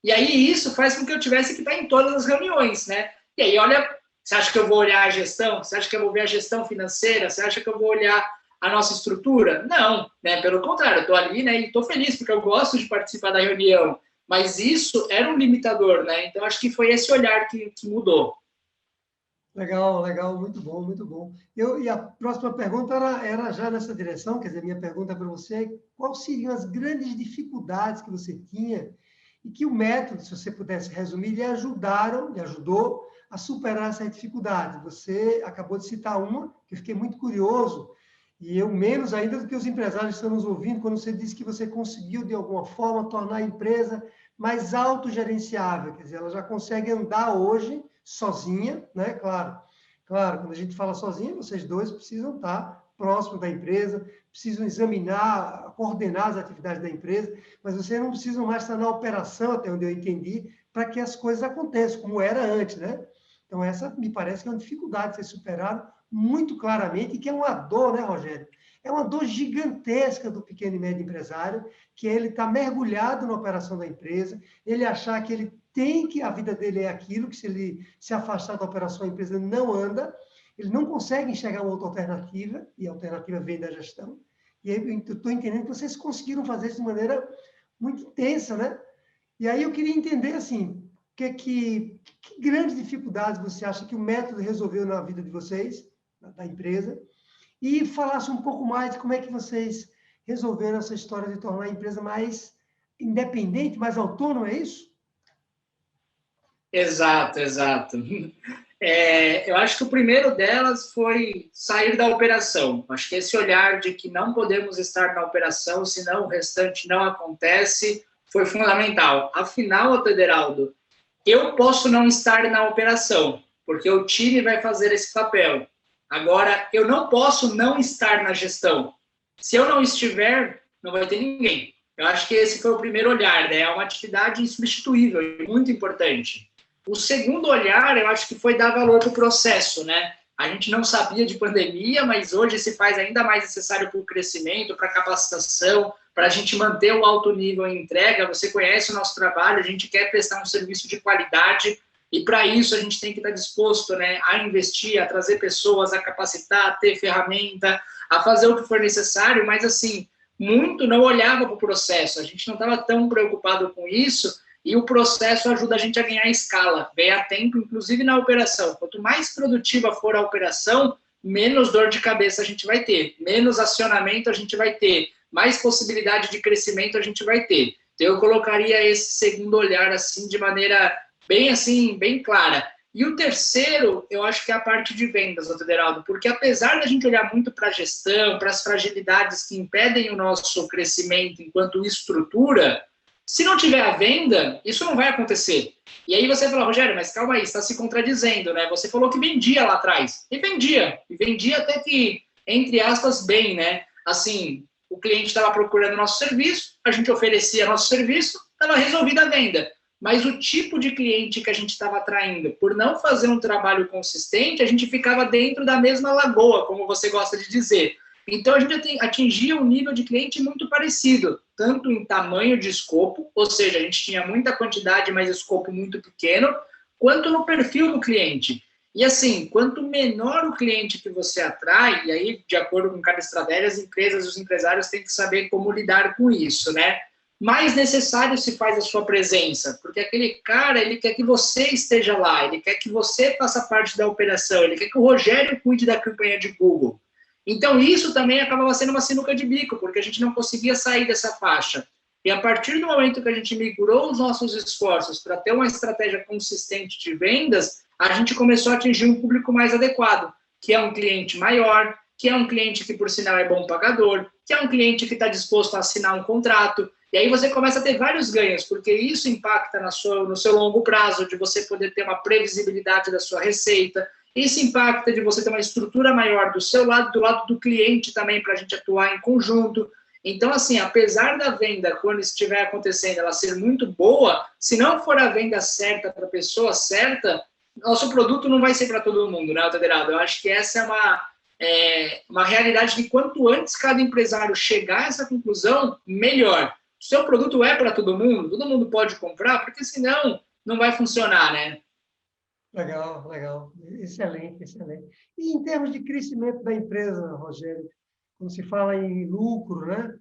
E aí, isso faz com que eu tivesse que estar em todas as reuniões, né? E aí, olha, você acha que eu vou olhar a gestão? Você acha que eu vou ver a gestão financeira? Você acha que eu vou olhar a nossa estrutura? Não, né? Pelo contrário, eu estou ali, né? E estou feliz, porque eu gosto de participar da reunião. Mas isso era um limitador, né? Então, acho que foi esse olhar que mudou. Legal, legal, muito bom, muito bom. E a próxima pergunta era já nessa direção, quer dizer, minha pergunta para você é quais seriam as grandes dificuldades que você tinha e que o método, se você pudesse resumir, lhe ajudou a superar essa dificuldade. Você acabou de citar uma, que eu fiquei muito curioso, e eu menos ainda do que os empresários que estão nos ouvindo, quando você disse que você conseguiu, de alguma forma, tornar a empresa mais autogerenciável, quer dizer, ela já consegue andar hoje sozinha, né? Claro, quando a gente fala sozinha, vocês dois precisam estar próximo da empresa, precisam examinar, coordenar as atividades da empresa, mas vocês não precisam mais estar na operação, até onde eu entendi, para que as coisas aconteçam, como era antes, né? Então, essa me parece que é uma dificuldade de ser superada muito claramente, e que é uma dor, né, Rogério? É uma dor gigantesca do pequeno e médio empresário, que ele está mergulhado na operação da empresa, ele achar que ele tem que, a vida dele é aquilo, que se ele se afastar da operação, a empresa não anda, ele não consegue enxergar uma outra alternativa, e a alternativa vem da gestão. E aí eu estou entendendo que vocês conseguiram fazer isso de maneira muito intensa, né? E aí eu queria entender, assim, que grandes dificuldades você acha que o método resolveu na vida de vocês, da empresa, e falasse um pouco mais de como é que vocês resolveram essa história de tornar a empresa mais independente, mais autônoma, é isso? Exato, exato. Eu acho que o primeiro delas foi sair da operação. Acho que esse olhar de que não podemos estar na operação, senão o restante não acontece, foi fundamental. Afinal, Tederaldo, eu posso não estar na operação, porque o time vai fazer esse papel. Agora, eu não posso não estar na gestão. Se eu não estiver, não vai ter ninguém. Eu acho que esse foi o primeiro olhar, né? É uma atividade insubstituível e muito importante. O segundo olhar, eu acho que foi dar valor para o processo, né? A gente não sabia de pandemia, mas hoje se faz ainda mais necessário para o crescimento, para a capacitação, para a gente manter o alto nível em entrega. Você conhece o nosso trabalho, a gente quer prestar um serviço de qualidade, e para isso a gente tem que estar disposto, né, a investir, a trazer pessoas, a capacitar, a ter ferramenta, a fazer o que for necessário, mas assim, muito não olhava para o processo, a gente não estava tão preocupado com isso, e o processo ajuda a gente a ganhar escala, ganhar tempo, inclusive na operação. Quanto mais produtiva for a operação, menos dor de cabeça a gente vai ter, menos acionamento a gente vai ter, mais possibilidade de crescimento a gente vai ter. Então, eu colocaria esse segundo olhar assim de maneira bem clara. E o terceiro, eu acho que é a parte de vendas, Tederaldo, porque apesar da gente olhar muito para a gestão, para as fragilidades que impedem o nosso crescimento enquanto estrutura, se não tiver a venda, isso não vai acontecer. E aí você fala, Rogério, mas calma aí, está se contradizendo, né? Você falou que vendia lá atrás. E vendia até que, entre aspas, bem, né? Assim, o cliente estava procurando nosso serviço, a gente oferecia nosso serviço, estava resolvida a venda. Mas o tipo de cliente que a gente estava atraindo, por não fazer um trabalho consistente, a gente ficava dentro da mesma lagoa, como você gosta de dizer. Então, a gente atingia um nível de cliente muito parecido, tanto em tamanho de escopo, ou seja, a gente tinha muita quantidade, mas escopo muito pequeno, quanto no perfil do cliente. E assim, quanto menor o cliente que você atrai, e aí, de acordo com cada estratégia, as empresas e os empresários têm que saber como lidar com isso, né? Mais necessário se faz a sua presença, porque aquele cara, ele quer que você esteja lá, ele quer que você faça parte da operação, ele quer que o Rogério cuide da campanha de Google. Então, isso também acabava sendo uma sinuca de bico, porque a gente não conseguia sair dessa faixa. E a partir do momento que a gente migrou os nossos esforços para ter uma estratégia consistente de vendas, a gente começou a atingir um público mais adequado, que é um cliente maior, que é um cliente que, por sinal, é bom pagador, que é um cliente que está disposto a assinar um contrato. E aí você começa a ter vários ganhos, porque isso impacta no seu longo prazo, de você poder ter uma previsibilidade da sua receita. Isso impacta de você ter uma estrutura maior do seu lado, do lado do cliente também, para a gente atuar em conjunto. Então, assim, apesar da venda, quando estiver acontecendo, ela ser muito boa, se não for a venda certa para a pessoa certa, nosso produto não vai ser para todo mundo, né, Tederaldo? Eu acho que essa uma realidade de quanto antes cada empresário chegar a essa conclusão, melhor. O seu produto é para todo mundo pode comprar, porque senão não vai funcionar, né? Legal, legal. Excelente, excelente. E em termos de crescimento da empresa, Rogério, quando se fala em lucro, né?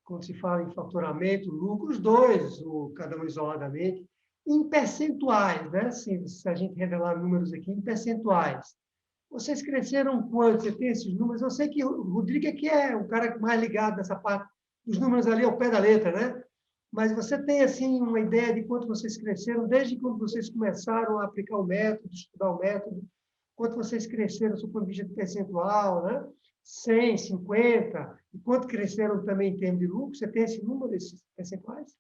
Quando se fala em faturamento, lucro, os dois, cada um isoladamente, em percentuais, né? Se a gente revelar números aqui, em percentuais. Vocês cresceram quanto? Você tem esses números? Eu sei que o Rodrigo é que é o cara mais ligado nessa parte dos números ali ao pé da letra, né? Mas você tem, assim, uma ideia de quanto vocês cresceram desde quando vocês começaram a aplicar o método, estudar o método, quanto vocês cresceram do ponto de vista percentual, né? 100, 50, e quanto cresceram também em termos de lucro? Você tem esse número desses percentuais?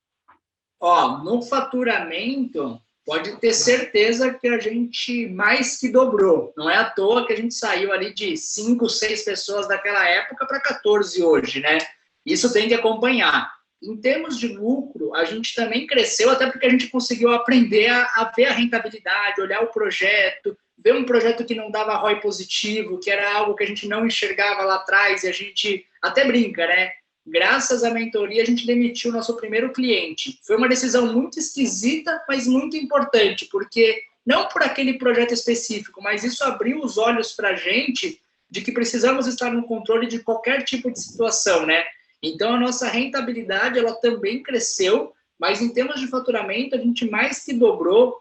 Ó, no faturamento, pode ter certeza que a gente mais que dobrou. Não é à toa que a gente saiu ali de 5, 6 pessoas daquela época para 14 hoje, né? Isso tem que acompanhar. Em termos de lucro, a gente também cresceu, até porque a gente conseguiu aprender a ver a rentabilidade, olhar o projeto, ver um projeto que não dava ROI positivo, que era algo que a gente não enxergava lá atrás, e a gente até brinca, né? Graças à mentoria, a gente demitiu o nosso primeiro cliente. Foi uma decisão muito esquisita, mas muito importante, porque não por aquele projeto específico, mas isso abriu os olhos para a gente de que precisamos estar no controle de qualquer tipo de situação, né? Então, a nossa rentabilidade, ela também cresceu, mas em termos de faturamento, a gente mais que dobrou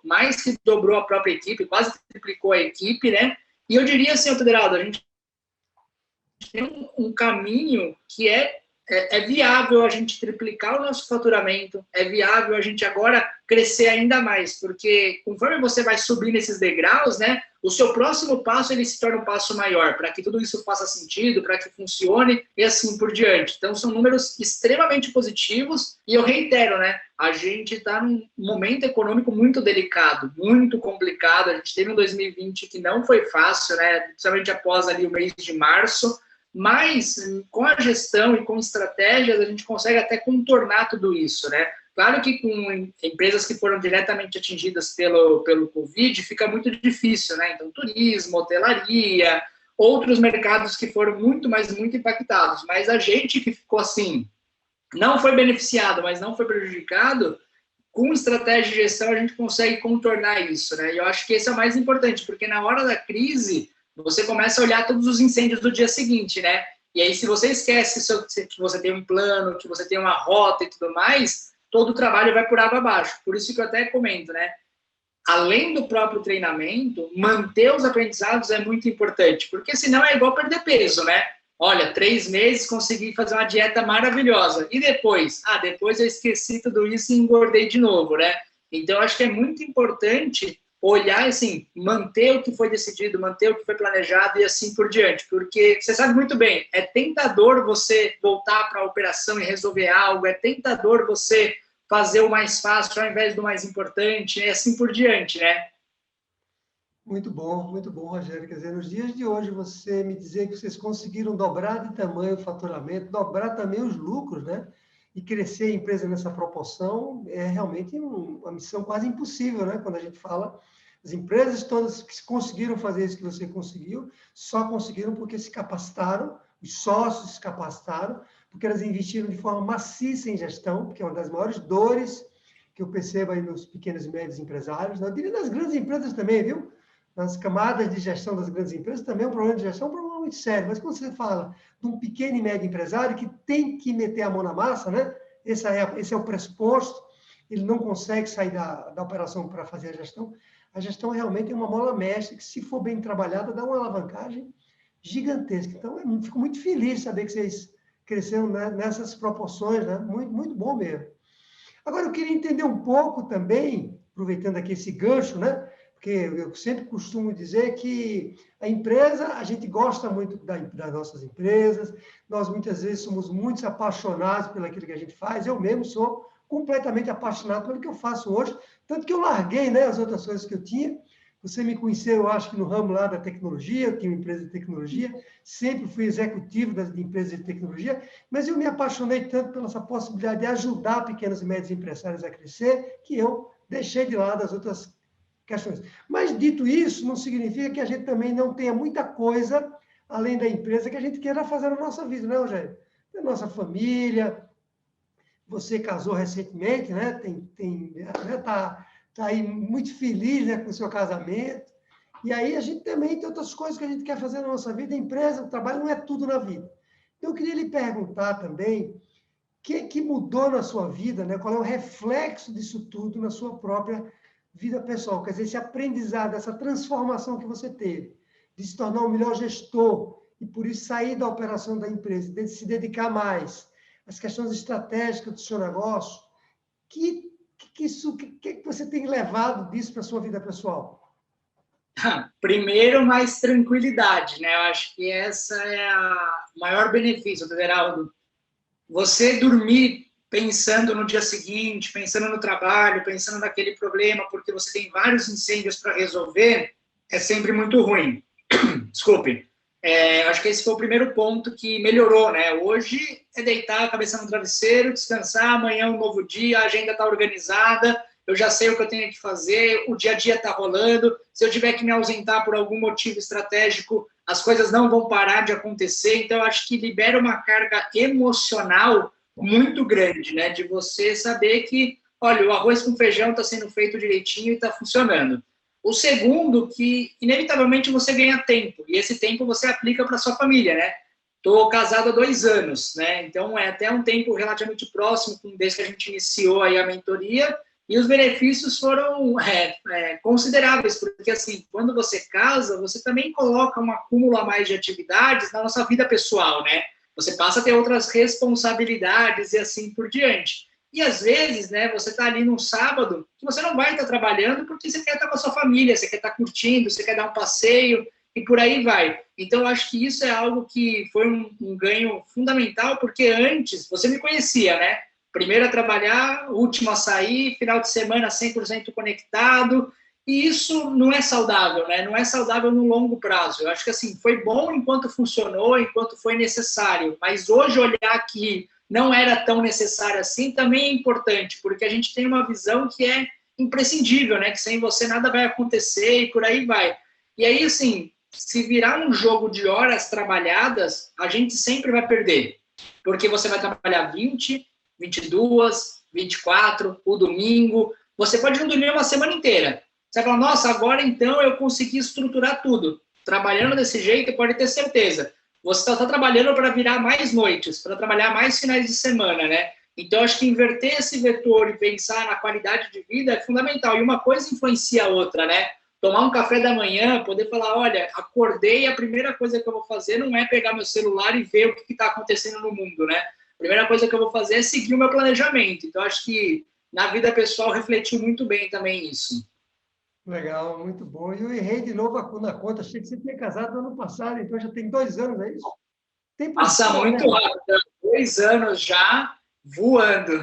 a própria equipe, quase triplicou a equipe, né? E eu diria assim, Federaldo, a gente tem um caminho que é viável a gente triplicar o nosso faturamento, é viável a gente agora crescer ainda mais, porque conforme você vai subir nesses degraus, né, o seu próximo passo ele se torna um passo maior, para que tudo isso faça sentido, para que funcione e assim por diante. Então, são números extremamente positivos e eu reitero, né, a gente está num momento econômico muito delicado, muito complicado. A gente teve um 2020 que não foi fácil, né, principalmente após ali o mês de março, mas com a gestão e com estratégias a gente consegue até contornar tudo isso, né? Claro que com empresas que foram diretamente atingidas pelo Covid fica muito difícil, né? Então, turismo, hotelaria, outros mercados que foram muito impactados, mas a gente que ficou assim, não foi beneficiado, mas não foi prejudicado, com estratégia de gestão a gente consegue contornar isso, né? E eu acho que esse é o mais importante, porque na hora da crise você começa a olhar todos os incêndios do dia seguinte, né? E aí, se você esquece que você tem um plano, que você tem uma rota e tudo mais, todo o trabalho vai por água abaixo. Por isso que eu até comento, né? Além do próprio treinamento, manter os aprendizados é muito importante, porque senão é igual perder peso, né? Olha, 3 meses consegui fazer uma dieta maravilhosa. E depois? Ah, depois eu esqueci tudo isso e engordei de novo, né? Então, acho que é muito importante olhar, assim, manter o que foi decidido, manter o que foi planejado e assim por diante. Porque você sabe muito bem, é tentador você voltar para a operação e resolver algo, é tentador você fazer o mais fácil ao invés do mais importante e assim por diante, né? Muito bom, Rogério. Quer dizer, nos dias de hoje, você me dizer que vocês conseguiram dobrar de tamanho o faturamento, dobrar também os lucros, né? E crescer a empresa nessa proporção é realmente uma missão quase impossível, né? Quando a gente fala, as empresas todas que conseguiram fazer isso que você conseguiu, só conseguiram porque se capacitaram, os sócios se capacitaram, porque elas investiram de forma maciça em gestão, porque é uma das maiores dores que eu percebo aí nos pequenos e médios empresários, né? Eu diria nas grandes empresas também, viu? Nas camadas de gestão das grandes empresas, também é um problema de gestão, é um problema muito sério. Mas quando você fala de um pequeno e médio empresário que tem que meter a mão na massa, né? Esse é o pressuposto, ele não consegue sair da operação para fazer a gestão realmente é uma mola mestra que, se for bem trabalhada, dá uma alavancagem gigantesca. Então, eu fico muito feliz de saber que vocês cresceram, né, nessas proporções, né? Muito, muito bom mesmo. Agora, eu queria entender um pouco também, aproveitando aqui esse gancho, né? Porque eu sempre costumo dizer que a empresa, a gente gosta muito das nossas empresas, nós muitas vezes somos muito apaixonados pelo aquilo que a gente faz, eu mesmo sou completamente apaixonado pelo que eu faço hoje, tanto que eu larguei, né, as outras coisas que eu tinha. Você me conheceu, eu acho que no ramo lá da tecnologia, eu tinha uma empresa de tecnologia, sempre fui executivo das empresas de tecnologia, mas eu me apaixonei tanto pela essa possibilidade de ajudar pequenos e médios empresários a crescer, que eu deixei de lado as outras questões. Mas, dito isso, não significa que a gente também não tenha muita coisa além da empresa, que a gente queira fazer na nossa vida, né, Rogério? Da nossa família. Você casou recentemente, né? Tá aí muito feliz, né, com o seu casamento. E aí a gente também tem outras coisas que a gente quer fazer na nossa vida. A empresa, o trabalho não é tudo na vida. Então, eu queria lhe perguntar também o que mudou na sua vida, né? Qual é o reflexo disso tudo na sua própria vida pessoal? Quer dizer, esse aprendizado, essa transformação que você teve, de se tornar um melhor gestor e, por isso, sair da operação da empresa, de se dedicar mais às questões estratégicas do seu negócio, que você tem levado disso para a sua vida pessoal? Primeiro, mais tranquilidade, né? Eu acho que essa é o maior benefício, Everaldo. Você dormir pensando no dia seguinte, pensando no trabalho, pensando naquele problema, porque você tem vários incêndios para resolver, é sempre muito ruim. Desculpe. Acho que esse foi o primeiro ponto que melhorou, né? Hoje é deitar a cabeça no travesseiro, descansar, amanhã é um novo dia, a agenda está organizada, eu já sei o que eu tenho que fazer, o dia a dia está rolando, se eu tiver que me ausentar por algum motivo estratégico, as coisas não vão parar de acontecer, então eu acho que libera uma carga emocional muito grande, né? De você saber que, olha, o arroz com feijão está sendo feito direitinho e está funcionando. O segundo, que inevitavelmente você ganha tempo, e esse tempo você aplica para sua família, né? Estou casado há 2 anos, né? Então é até um tempo relativamente próximo desde que a gente iniciou aí a mentoria, e os benefícios foram consideráveis, porque assim, quando você casa, você também coloca um acúmulo a mais de atividades na nossa vida pessoal, né? Você passa a ter outras responsabilidades e assim por diante. E às vezes, né, você está ali num sábado que você não vai estar trabalhando porque você quer estar com a sua família, você quer estar curtindo, você quer dar um passeio e por aí vai. Então, eu acho que isso é algo que foi um ganho fundamental, porque antes você me conhecia, né? Primeiro a trabalhar, último a sair, final de semana 100% conectado, e isso não é saudável, né? Não é saudável no longo prazo. Eu acho que assim, foi bom enquanto funcionou, enquanto foi necessário, mas hoje olhar que não era tão necessário assim também é importante, porque a gente tem uma visão que é imprescindível, né? Que sem você nada vai acontecer e por aí vai. E aí, assim, se virar um jogo de horas trabalhadas, a gente sempre vai perder, porque você vai trabalhar 20, 22, 24, o domingo, você pode não dormir uma semana inteira. Você vai falar, nossa, agora então eu consegui estruturar tudo. Trabalhando desse jeito, pode ter certeza. Você está trabalhando para virar mais noites, para trabalhar mais finais de semana, né? Então, acho que inverter esse vetor e pensar na qualidade de vida é fundamental. E uma coisa influencia a outra, né? Tomar um café da manhã, poder falar, olha, acordei, a primeira coisa que eu vou fazer não é pegar meu celular e ver o que está acontecendo no mundo, né? A primeira coisa que eu vou fazer é seguir o meu planejamento. Então, acho que na vida pessoal refletiu muito bem também isso. Legal, muito bom. E eu errei de novo na conta. Achei que você tinha casado no ano passado, então já tem 2 anos, é isso? Tempo Passa voa, muito né? rápido. 2 anos já voando.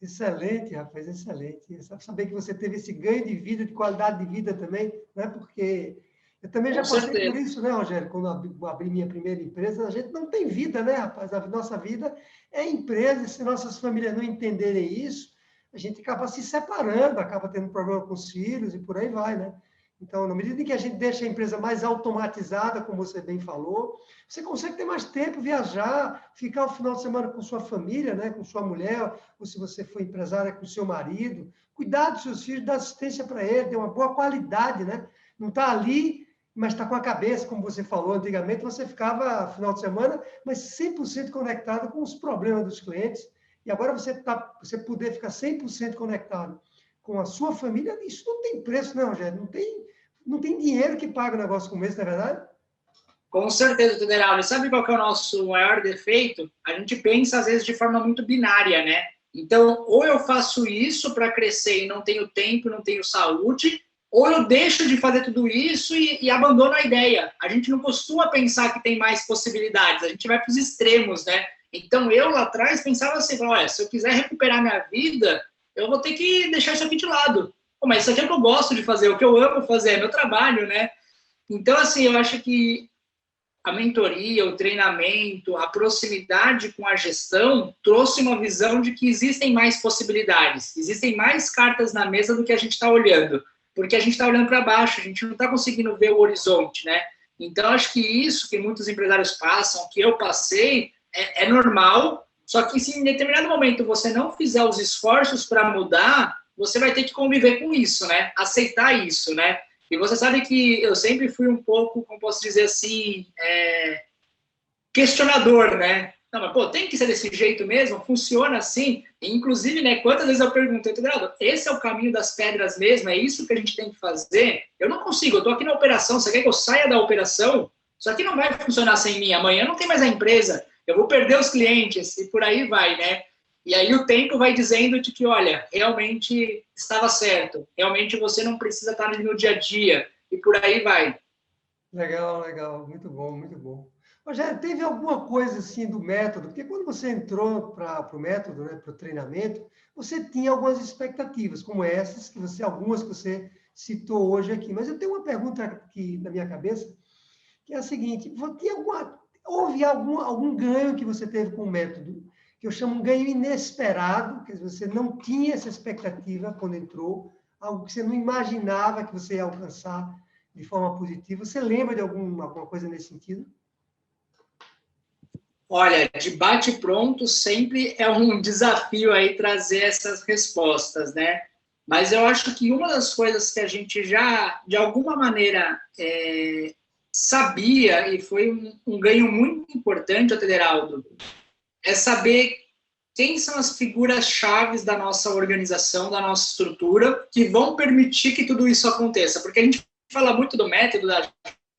Excelente, rapaz, excelente. Saber que você teve esse ganho de vida, de qualidade de vida também, né? Porque eu também já Com passei por certeza. isso, né, Rogério? Quando eu abri minha primeira empresa, a gente não tem vida, né, rapaz? A nossa vida é empresa, e se nossas famílias não entenderem isso, a gente acaba se separando, acaba tendo problema com os filhos e por aí vai, né? Então, na medida em que a gente deixa a empresa mais automatizada, como você bem falou, você consegue ter mais tempo, viajar, ficar o final de semana com sua família, né, com sua mulher, ou se você for empresária, com seu marido, cuidar dos seus filhos, dar assistência para eles, ter uma boa qualidade, né? Não está ali, mas está com a cabeça, como você falou antigamente, você ficava final de semana, mas 100% conectado com os problemas dos clientes, e agora você poder ficar 100% conectado com a sua família, isso não tem preço, não, Rogério, não tem dinheiro que pague um negócio como esse, não é verdade? Com certeza, Federal. E sabe qual que é o nosso maior defeito? A gente pensa, às vezes, de forma muito binária, né? Então, ou eu faço isso para crescer e não tenho tempo, não tenho saúde, ou eu deixo de fazer tudo isso e abandono a ideia. A gente não costuma pensar que tem mais possibilidades, a gente vai para os extremos, né? Então, eu lá atrás pensava assim, olha, se eu quiser recuperar minha vida, eu vou ter que deixar isso aqui de lado. Pô, mas isso aqui é o que eu gosto de fazer, o que eu amo fazer, é meu trabalho, né? Então, assim, eu acho que a mentoria, o treinamento, a proximidade com a gestão trouxe uma visão de que existem mais possibilidades, existem mais cartas na mesa do que a gente está olhando, porque a gente está olhando para baixo, a gente não está conseguindo ver o horizonte, né? Então, acho que isso que muitos empresários passam, que eu passei, é normal, só que se em determinado momento você não fizer os esforços para mudar, você vai ter que conviver com isso, né? Aceitar isso, né? E você sabe que eu sempre fui um pouco, como posso dizer assim, questionador, né? Não, mas, pô, tem que ser desse jeito mesmo? Funciona assim? E, inclusive, né, quantas vezes eu pergunto, Eduardo, esse é o caminho das pedras mesmo? É isso que a gente tem que fazer? Eu não consigo, eu estou aqui na operação, você quer que eu saia da operação? Isso aqui não vai funcionar sem mim. Amanhã não tem mais a empresa, eu vou perder os clientes e por aí vai, né? E aí o tempo vai dizendo de que, olha, realmente estava certo, realmente você não precisa estar ali no dia a dia e por aí vai. Legal, legal. Muito bom, muito bom. Rogério, teve alguma coisa assim do método? Porque quando você entrou para o método, né, para o treinamento, você tinha algumas expectativas, como essas, algumas que você citou hoje aqui. Mas eu tenho uma pergunta aqui na minha cabeça, que é a seguinte: houve algum ganho que você teve com o método, que eu chamo um ganho inesperado, que você não tinha essa expectativa quando entrou, algo que você não imaginava que você ia alcançar de forma positiva? Você lembra de alguma coisa nesse sentido? Olha, de bate-pronto sempre é um desafio aí trazer essas respostas, né? Mas eu acho que uma das coisas que a gente já, de alguma maneira, sabia, e foi um ganho muito importante, Aderaldo, é saber quem são as figuras chaves da nossa organização, da nossa estrutura, que vão permitir que tudo isso aconteça. Porque a gente fala muito do método da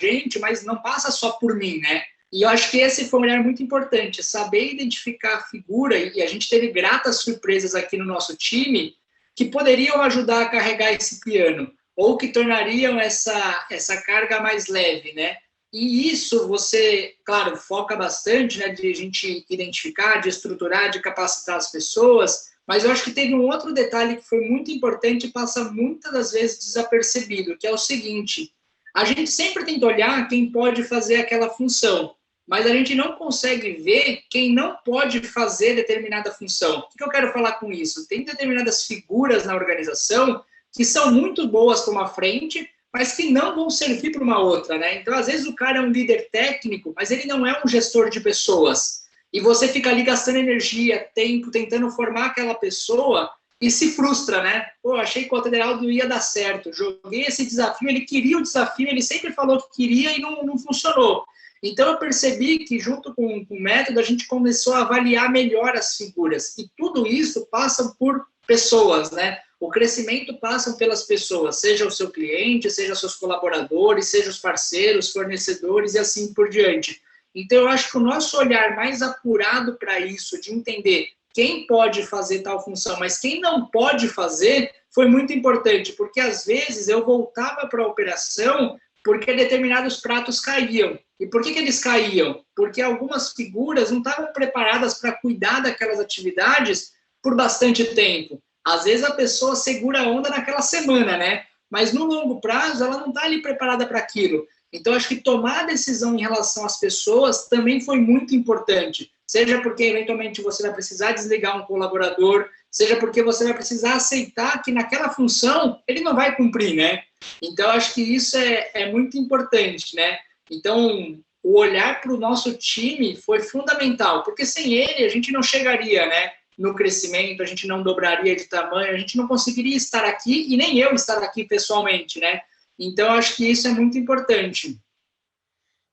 gente, mas não passa só por mim, né? E eu acho que esse foi um olhar muito importante, saber identificar a figura, e a gente teve gratas surpresas aqui no nosso time, que poderiam ajudar a carregar esse piano, ou que tornariam essa carga mais leve, né? E isso você, claro, foca bastante, né, de a gente identificar, de estruturar, de capacitar as pessoas, mas eu acho que teve um outro detalhe que foi muito importante e passa muitas das vezes desapercebido, que é o seguinte: a gente sempre tenta olhar quem pode fazer aquela função, mas a gente não consegue ver quem não pode fazer determinada função. O que eu quero falar com isso? Tem determinadas figuras na organização que são muito boas para uma frente, mas que não vão servir para uma outra, né? Então, às vezes, o cara é um líder técnico, mas ele não é um gestor de pessoas. E você fica ali gastando energia, tempo, tentando formar aquela pessoa e se frustra, né? Pô, achei que o Aderaldo ia dar certo, joguei esse desafio, ele queria o desafio, ele sempre falou que queria e não funcionou. Então, eu percebi que, junto com o método, a gente começou a avaliar melhor as figuras. E tudo isso passa por pessoas, né? O crescimento passa pelas pessoas, seja o seu cliente, seja seus colaboradores, seja os parceiros, fornecedores e assim por diante. Então, eu acho que o nosso olhar mais apurado para isso, de entender quem pode fazer tal função, mas quem não pode fazer, foi muito importante, porque às vezes eu voltava para a operação porque determinados pratos caíam. E por que eles caíam? Porque algumas figuras não estavam preparadas para cuidar daquelas atividades por bastante tempo. Às vezes a pessoa segura a onda naquela semana, né? Mas no longo prazo ela não está ali preparada para aquilo. Então acho que tomar a decisão em relação às pessoas também foi muito importante. Seja porque eventualmente você vai precisar desligar um colaborador, seja porque você vai precisar aceitar que naquela função ele não vai cumprir, né? Então acho que isso é muito importante, né? Então o olhar para o nosso time foi fundamental, porque sem ele a gente não chegaria, né, no crescimento, a gente não dobraria de tamanho, a gente não conseguiria estar aqui e nem eu estar aqui pessoalmente, né? Então, acho que isso é muito importante.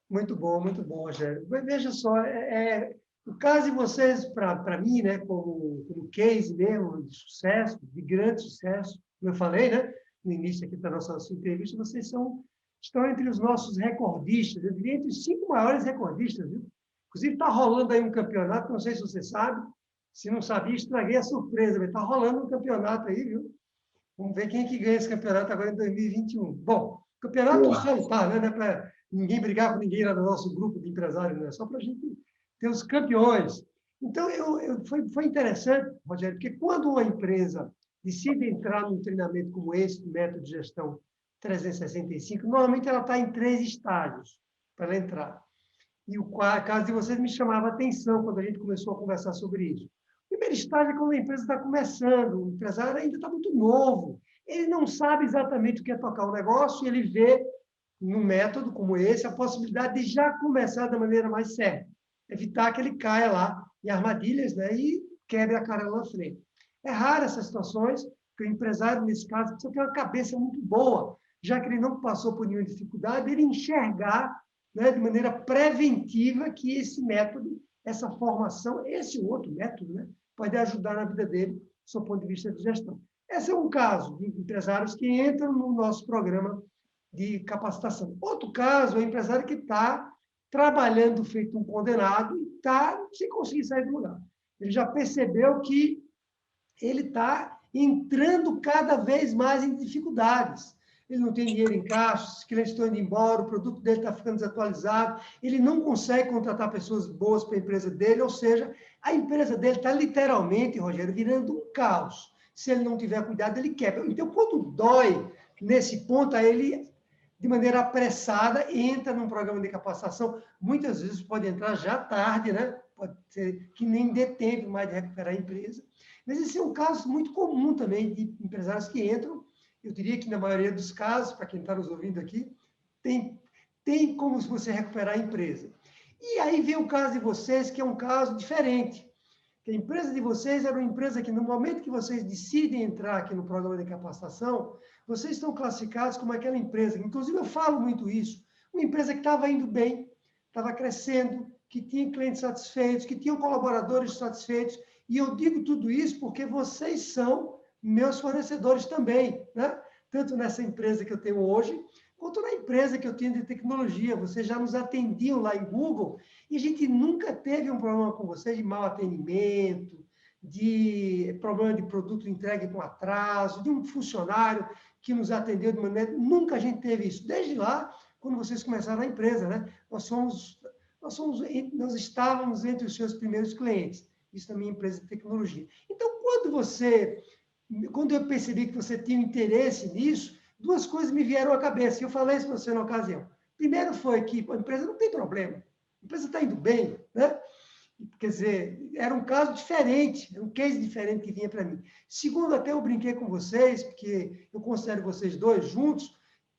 Muito bom, Rogério. Mas veja só, o caso de vocês, para mim, né, como case mesmo de sucesso, de grande sucesso, como eu falei, né, no início aqui da nossa entrevista, vocês estão entre os nossos recordistas, eu diria entre os 5 maiores recordistas, viu? Inclusive, está rolando aí um campeonato, não sei se você sabe, se não sabia, estraguei a surpresa, mas está rolando um campeonato aí, viu? Vamos ver quem é que ganha esse campeonato agora em 2021. Bom, campeonato só tá, né? Não é para ninguém brigar com ninguém lá no nosso grupo de empresários, né? Só para a gente ter os campeões. Então, foi interessante, Rogério, porque quando uma empresa decide entrar num treinamento como esse, método de gestão 365, normalmente ela está em 3 estágios para ela entrar. E o caso de vocês me chamava a atenção quando a gente começou a conversar sobre isso. O primeiro estágio é quando a empresa está começando, o empresário ainda está muito novo, ele não sabe exatamente o que é tocar o negócio, e ele vê num método como esse, a possibilidade de já começar da maneira mais certa. Evitar que ele caia lá em armadilhas, né, e quebre a cara lá na frente. É raro essas situações, porque o empresário, nesse caso, precisa ter uma cabeça muito boa, já que ele não passou por nenhuma dificuldade, ele enxergar, né, de maneira preventiva que esse método, essa formação, esse outro método, né, pode ajudar na vida dele, do seu ponto de vista de gestão. Esse é um caso de empresários que entram no nosso programa de capacitação. Outro caso é o empresário que está trabalhando feito um condenado e está sem conseguir sair do lugar. Ele já percebeu que ele está entrando cada vez mais em dificuldades. Ele não tem dinheiro em caixa, os clientes estão indo embora, o produto dele está ficando desatualizado, ele não consegue contratar pessoas boas para a empresa dele, ou seja, a empresa dele está literalmente, Rogério, virando um caos. Se ele não tiver cuidado, ele quebra. Então, quando dói nesse ponto, aí ele, de maneira apressada, entra num programa de capacitação. Muitas vezes pode entrar já tarde, né? Pode ser que nem dê tempo mais de recuperar a empresa. Mas esse é um caso muito comum também de empresários que entram. Eu diria que na maioria dos casos, para quem está nos ouvindo aqui, tem como você recuperar a empresa. E aí vem o caso de vocês, que é um caso diferente. Que a empresa de vocês era uma empresa que, no momento que vocês decidem entrar aqui no programa de capacitação, vocês estão classificados como aquela empresa, inclusive eu falo muito isso, uma empresa que estava indo bem, estava crescendo, que tinha clientes satisfeitos, que tinha colaboradores satisfeitos, e eu digo tudo isso porque vocês são meus fornecedores também, né? Tanto nessa empresa que eu tenho hoje, quanto na empresa que eu tenho de tecnologia. Vocês já nos atendiam lá em Google e a gente nunca teve um problema com vocês de mau atendimento, de problema de produto entregue com atraso, de um funcionário que nos atendeu de maneira... Nunca a gente teve isso. Desde lá, quando vocês começaram a empresa, né? Nós estávamos entre os seus primeiros clientes. Isso também é empresa de tecnologia. Então, quando eu percebi que você tinha interesse nisso, duas coisas me vieram à cabeça, e eu falei isso para você na ocasião. Primeiro foi que a empresa não tem problema, a empresa está indo bem, né? Quer dizer, era um caso diferente, um case diferente que vinha para mim. Segundo, até eu brinquei com vocês, porque eu considero vocês dois juntos,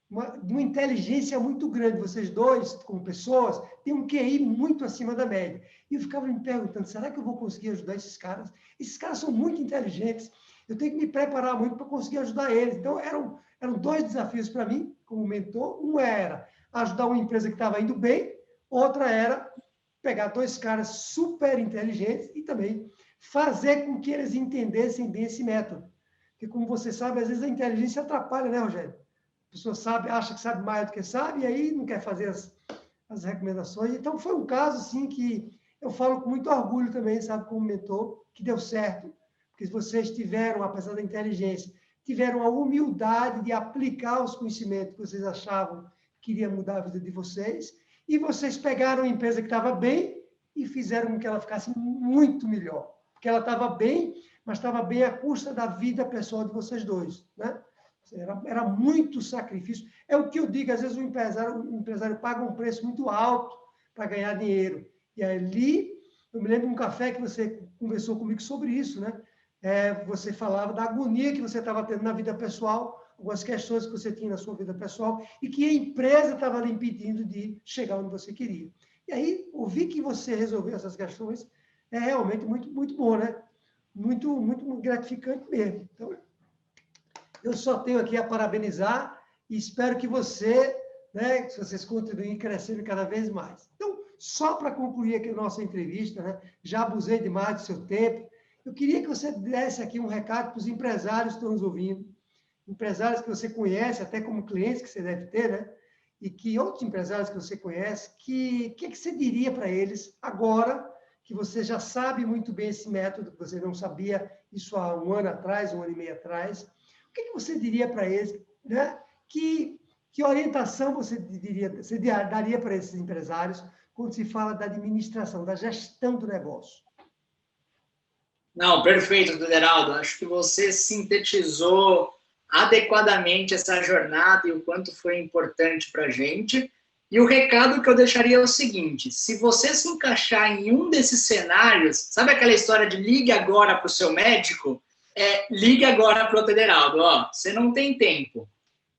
uma inteligência muito grande. Vocês dois, como pessoas, têm um QI muito acima da média. E eu ficava me perguntando, será que eu vou conseguir ajudar esses caras? Esses caras são muito inteligentes, eu tenho que me preparar muito para conseguir ajudar eles. Então, eram dois desafios para mim, como mentor. Um era ajudar uma empresa que estava indo bem, outra era pegar dois caras super inteligentes e também fazer com que eles entendessem bem esse método. Porque, como você sabe, às vezes a inteligência atrapalha, né, Rogério? A pessoa acha que sabe mais do que sabe, e aí não quer fazer as recomendações. Então, foi um caso, assim, que eu falo com muito orgulho também, sabe, como mentor, que deu certo, porque vocês tiveram, apesar da inteligência, tiveram a humildade de aplicar os conhecimentos que vocês achavam que iria mudar a vida de vocês, e vocês pegaram a empresa que estava bem e fizeram com que ela ficasse muito melhor, porque ela estava bem, mas estava bem à custa da vida pessoal de vocês dois, né? Era muito sacrifício. É o que eu digo, às vezes o empresário paga um preço muito alto para ganhar dinheiro. E ali, eu me lembro de um café que você conversou comigo sobre isso, né? Você falava da agonia que você estava tendo na vida pessoal, algumas questões que você tinha na sua vida pessoal, e que a empresa estava lhe impedindo de chegar onde você queria. E aí, ouvir que você resolveu essas questões é realmente muito, muito bom, né? Muito, muito gratificante mesmo. Então, eu só tenho aqui a parabenizar e espero que você, né, que vocês continuem crescendo cada vez mais. Então, só para concluir aqui a nossa entrevista, né, já abusei demais do seu tempo, eu queria que você desse aqui um recado para os empresários que estão nos ouvindo, empresários que você conhece, até como clientes que você deve ter, né, e que outros empresários que você conhece, que você diria para eles agora que você já sabe muito bem esse método, que você não sabia isso há um ano atrás, um ano e meio atrás. O que você diria para eles, né? Que orientação você daria para esses empresários quando se fala da administração, da gestão do negócio? Não, perfeito, Deraldo. Acho que você sintetizou adequadamente essa jornada e o quanto foi importante para a gente. E o recado que eu deixaria é o seguinte: se você se encaixar em um desses cenários, sabe aquela história de ligue agora para o seu médico? Ligue agora para o Deraldo. Ó, você não tem tempo.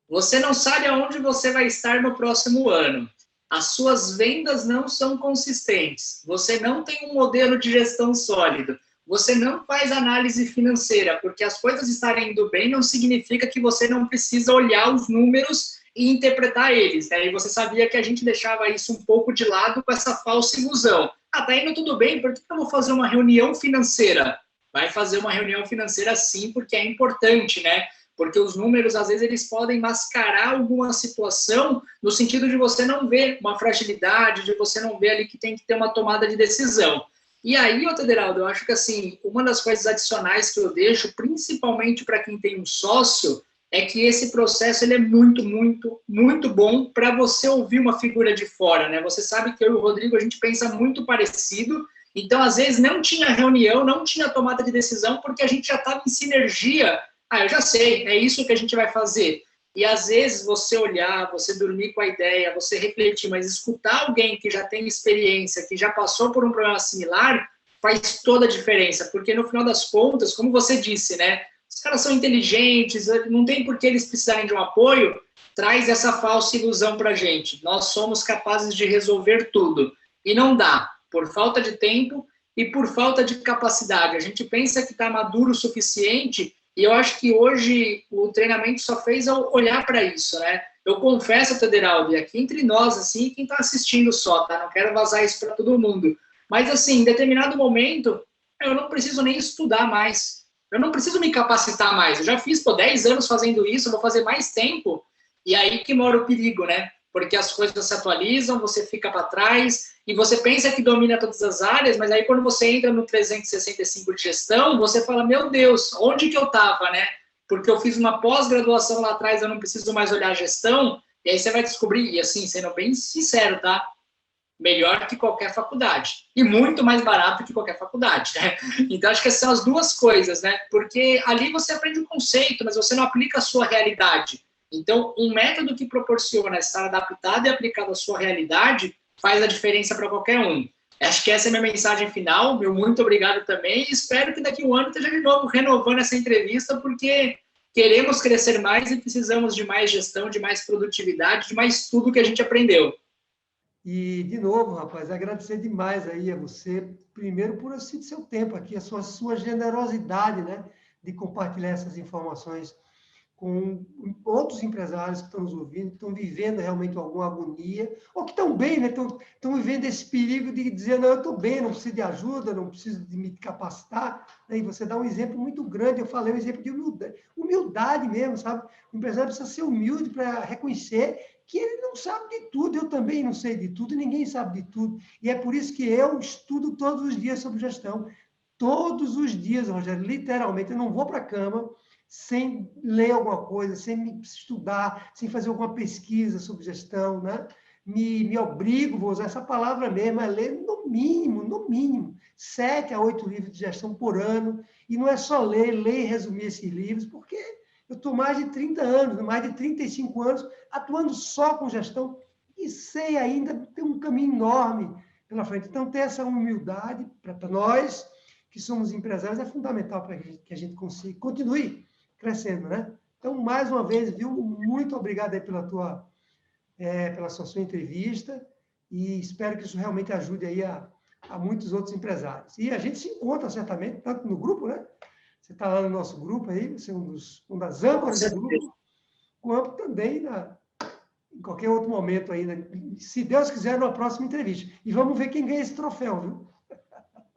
Você não sabe aonde você vai estar no próximo ano. As suas vendas não são consistentes. Você não tem um modelo de gestão sólido. Você não faz análise financeira, porque as coisas estarem indo bem não significa que você não precisa olhar os números e interpretar eles, né? E você sabia que a gente deixava isso um pouco de lado com essa falsa ilusão. Ah, tá indo tudo bem, por que eu vou fazer uma reunião financeira? Vai fazer uma reunião financeira sim, porque é importante, né? Porque os números, às vezes, eles podem mascarar alguma situação no sentido de você não ver uma fragilidade, de você não ver ali que tem que ter uma tomada de decisão. E aí, Otaderaldo, eu acho que, assim, uma das coisas adicionais que eu deixo, principalmente para quem tem um sócio, é que esse processo ele é muito, muito, muito bom para você ouvir uma figura de fora, né? Você sabe que eu e o Rodrigo, a gente pensa muito parecido, então, às vezes, não tinha reunião, não tinha tomada de decisão, porque a gente já estava em sinergia. Ah, eu já sei, é isso que a gente vai fazer. E, às vezes, você olhar, você dormir com a ideia, você refletir, mas escutar alguém que já tem experiência, que já passou por um problema similar, faz toda a diferença, porque, no final das contas, como você disse, né? Os caras são inteligentes, não tem por que eles precisarem de um apoio, traz essa falsa ilusão para a gente. Nós somos capazes de resolver tudo. E não dá, por falta de tempo e por falta de capacidade. A gente pensa que está maduro o suficiente e eu acho que hoje o treinamento só fez eu olhar para isso, né? Eu confesso, Tederaldo, e aqui entre nós, assim, quem está assistindo só, tá? Não quero vazar isso para todo mundo. Mas, assim, em determinado momento, eu não preciso nem estudar mais. Eu não preciso me capacitar mais. Eu já fiz, 10 anos fazendo isso, eu vou fazer mais tempo. E aí que mora o perigo, né? Porque as coisas se atualizam, você fica para trás, e você pensa que domina todas as áreas, mas aí quando você entra no 365 de gestão, você fala, meu Deus, onde que eu estava, né? Porque eu fiz uma pós-graduação lá atrás, eu não preciso mais olhar a gestão, e aí você vai descobrir, e assim, sendo bem sincero, tá? Melhor que qualquer faculdade. E muito mais barato que qualquer faculdade, né? Então, acho que essas são as duas coisas, né? Porque ali você aprende o conceito, mas você não aplica a sua realidade. Então, um método que proporciona estar adaptado e aplicado à sua realidade faz a diferença para qualquer um. Acho que essa é a minha mensagem final. Meu muito obrigado também. E espero que daqui a um ano esteja de novo renovando essa entrevista, porque queremos crescer mais e precisamos de mais gestão, de mais produtividade, de mais tudo que a gente aprendeu. E, de novo, rapaz, agradecer demais aí a você, primeiro por assim seu tempo aqui, a sua generosidade, né, de compartilhar essas informações com outros empresários que estão nos ouvindo, que estão vivendo realmente alguma agonia, ou que estão bem, né? Estão vivendo esse perigo de dizer, não, eu estou bem, não preciso de ajuda, não preciso de me capacitar. Né? E você dá um exemplo muito grande, eu falei um exemplo de humildade mesmo, sabe? O empresário precisa ser humilde para reconhecer que ele não sabe de tudo, eu também não sei de tudo, ninguém sabe de tudo. E é por isso que eu estudo todos os dias sobre gestão. Todos os dias, Rogério, literalmente, eu não vou para a cama sem ler alguma coisa, sem estudar, sem fazer alguma pesquisa sobre gestão, né? Me obrigo, vou usar essa palavra mesmo, a ler no mínimo, 7 a 8 livros de gestão por ano, e não é só ler e resumir esses livros, porque eu estou mais de 30 anos, mais de 35 anos, atuando só com gestão, e sei ainda, tem um caminho enorme pela frente. Então, ter essa humildade para nós, que somos empresários, é fundamental para que a gente consiga, continue crescendo, né? Então, mais uma vez, viu? Muito obrigado aí pela sua entrevista e espero que isso realmente ajude aí a muitos outros empresários. E a gente se encontra certamente, tanto no grupo, né? Você está lá no nosso grupo aí, você é uma das âncoras do grupo, quanto também em qualquer outro momento aí, né? Se Deus quiser, numa próxima entrevista. E vamos ver quem ganha esse troféu, viu?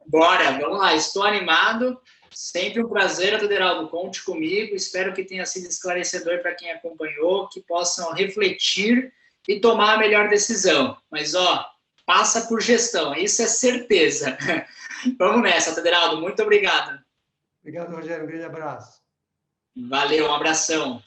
Bora, vamos lá, estou animado. Sempre um prazer, Tederaldo, conte comigo. Espero que tenha sido esclarecedor para quem acompanhou, que possam refletir e tomar a melhor decisão. Mas, passa por gestão, isso é certeza. Vamos nessa, Tederaldo, muito obrigado. Obrigado, Rogério, um grande abraço. Valeu, um abração.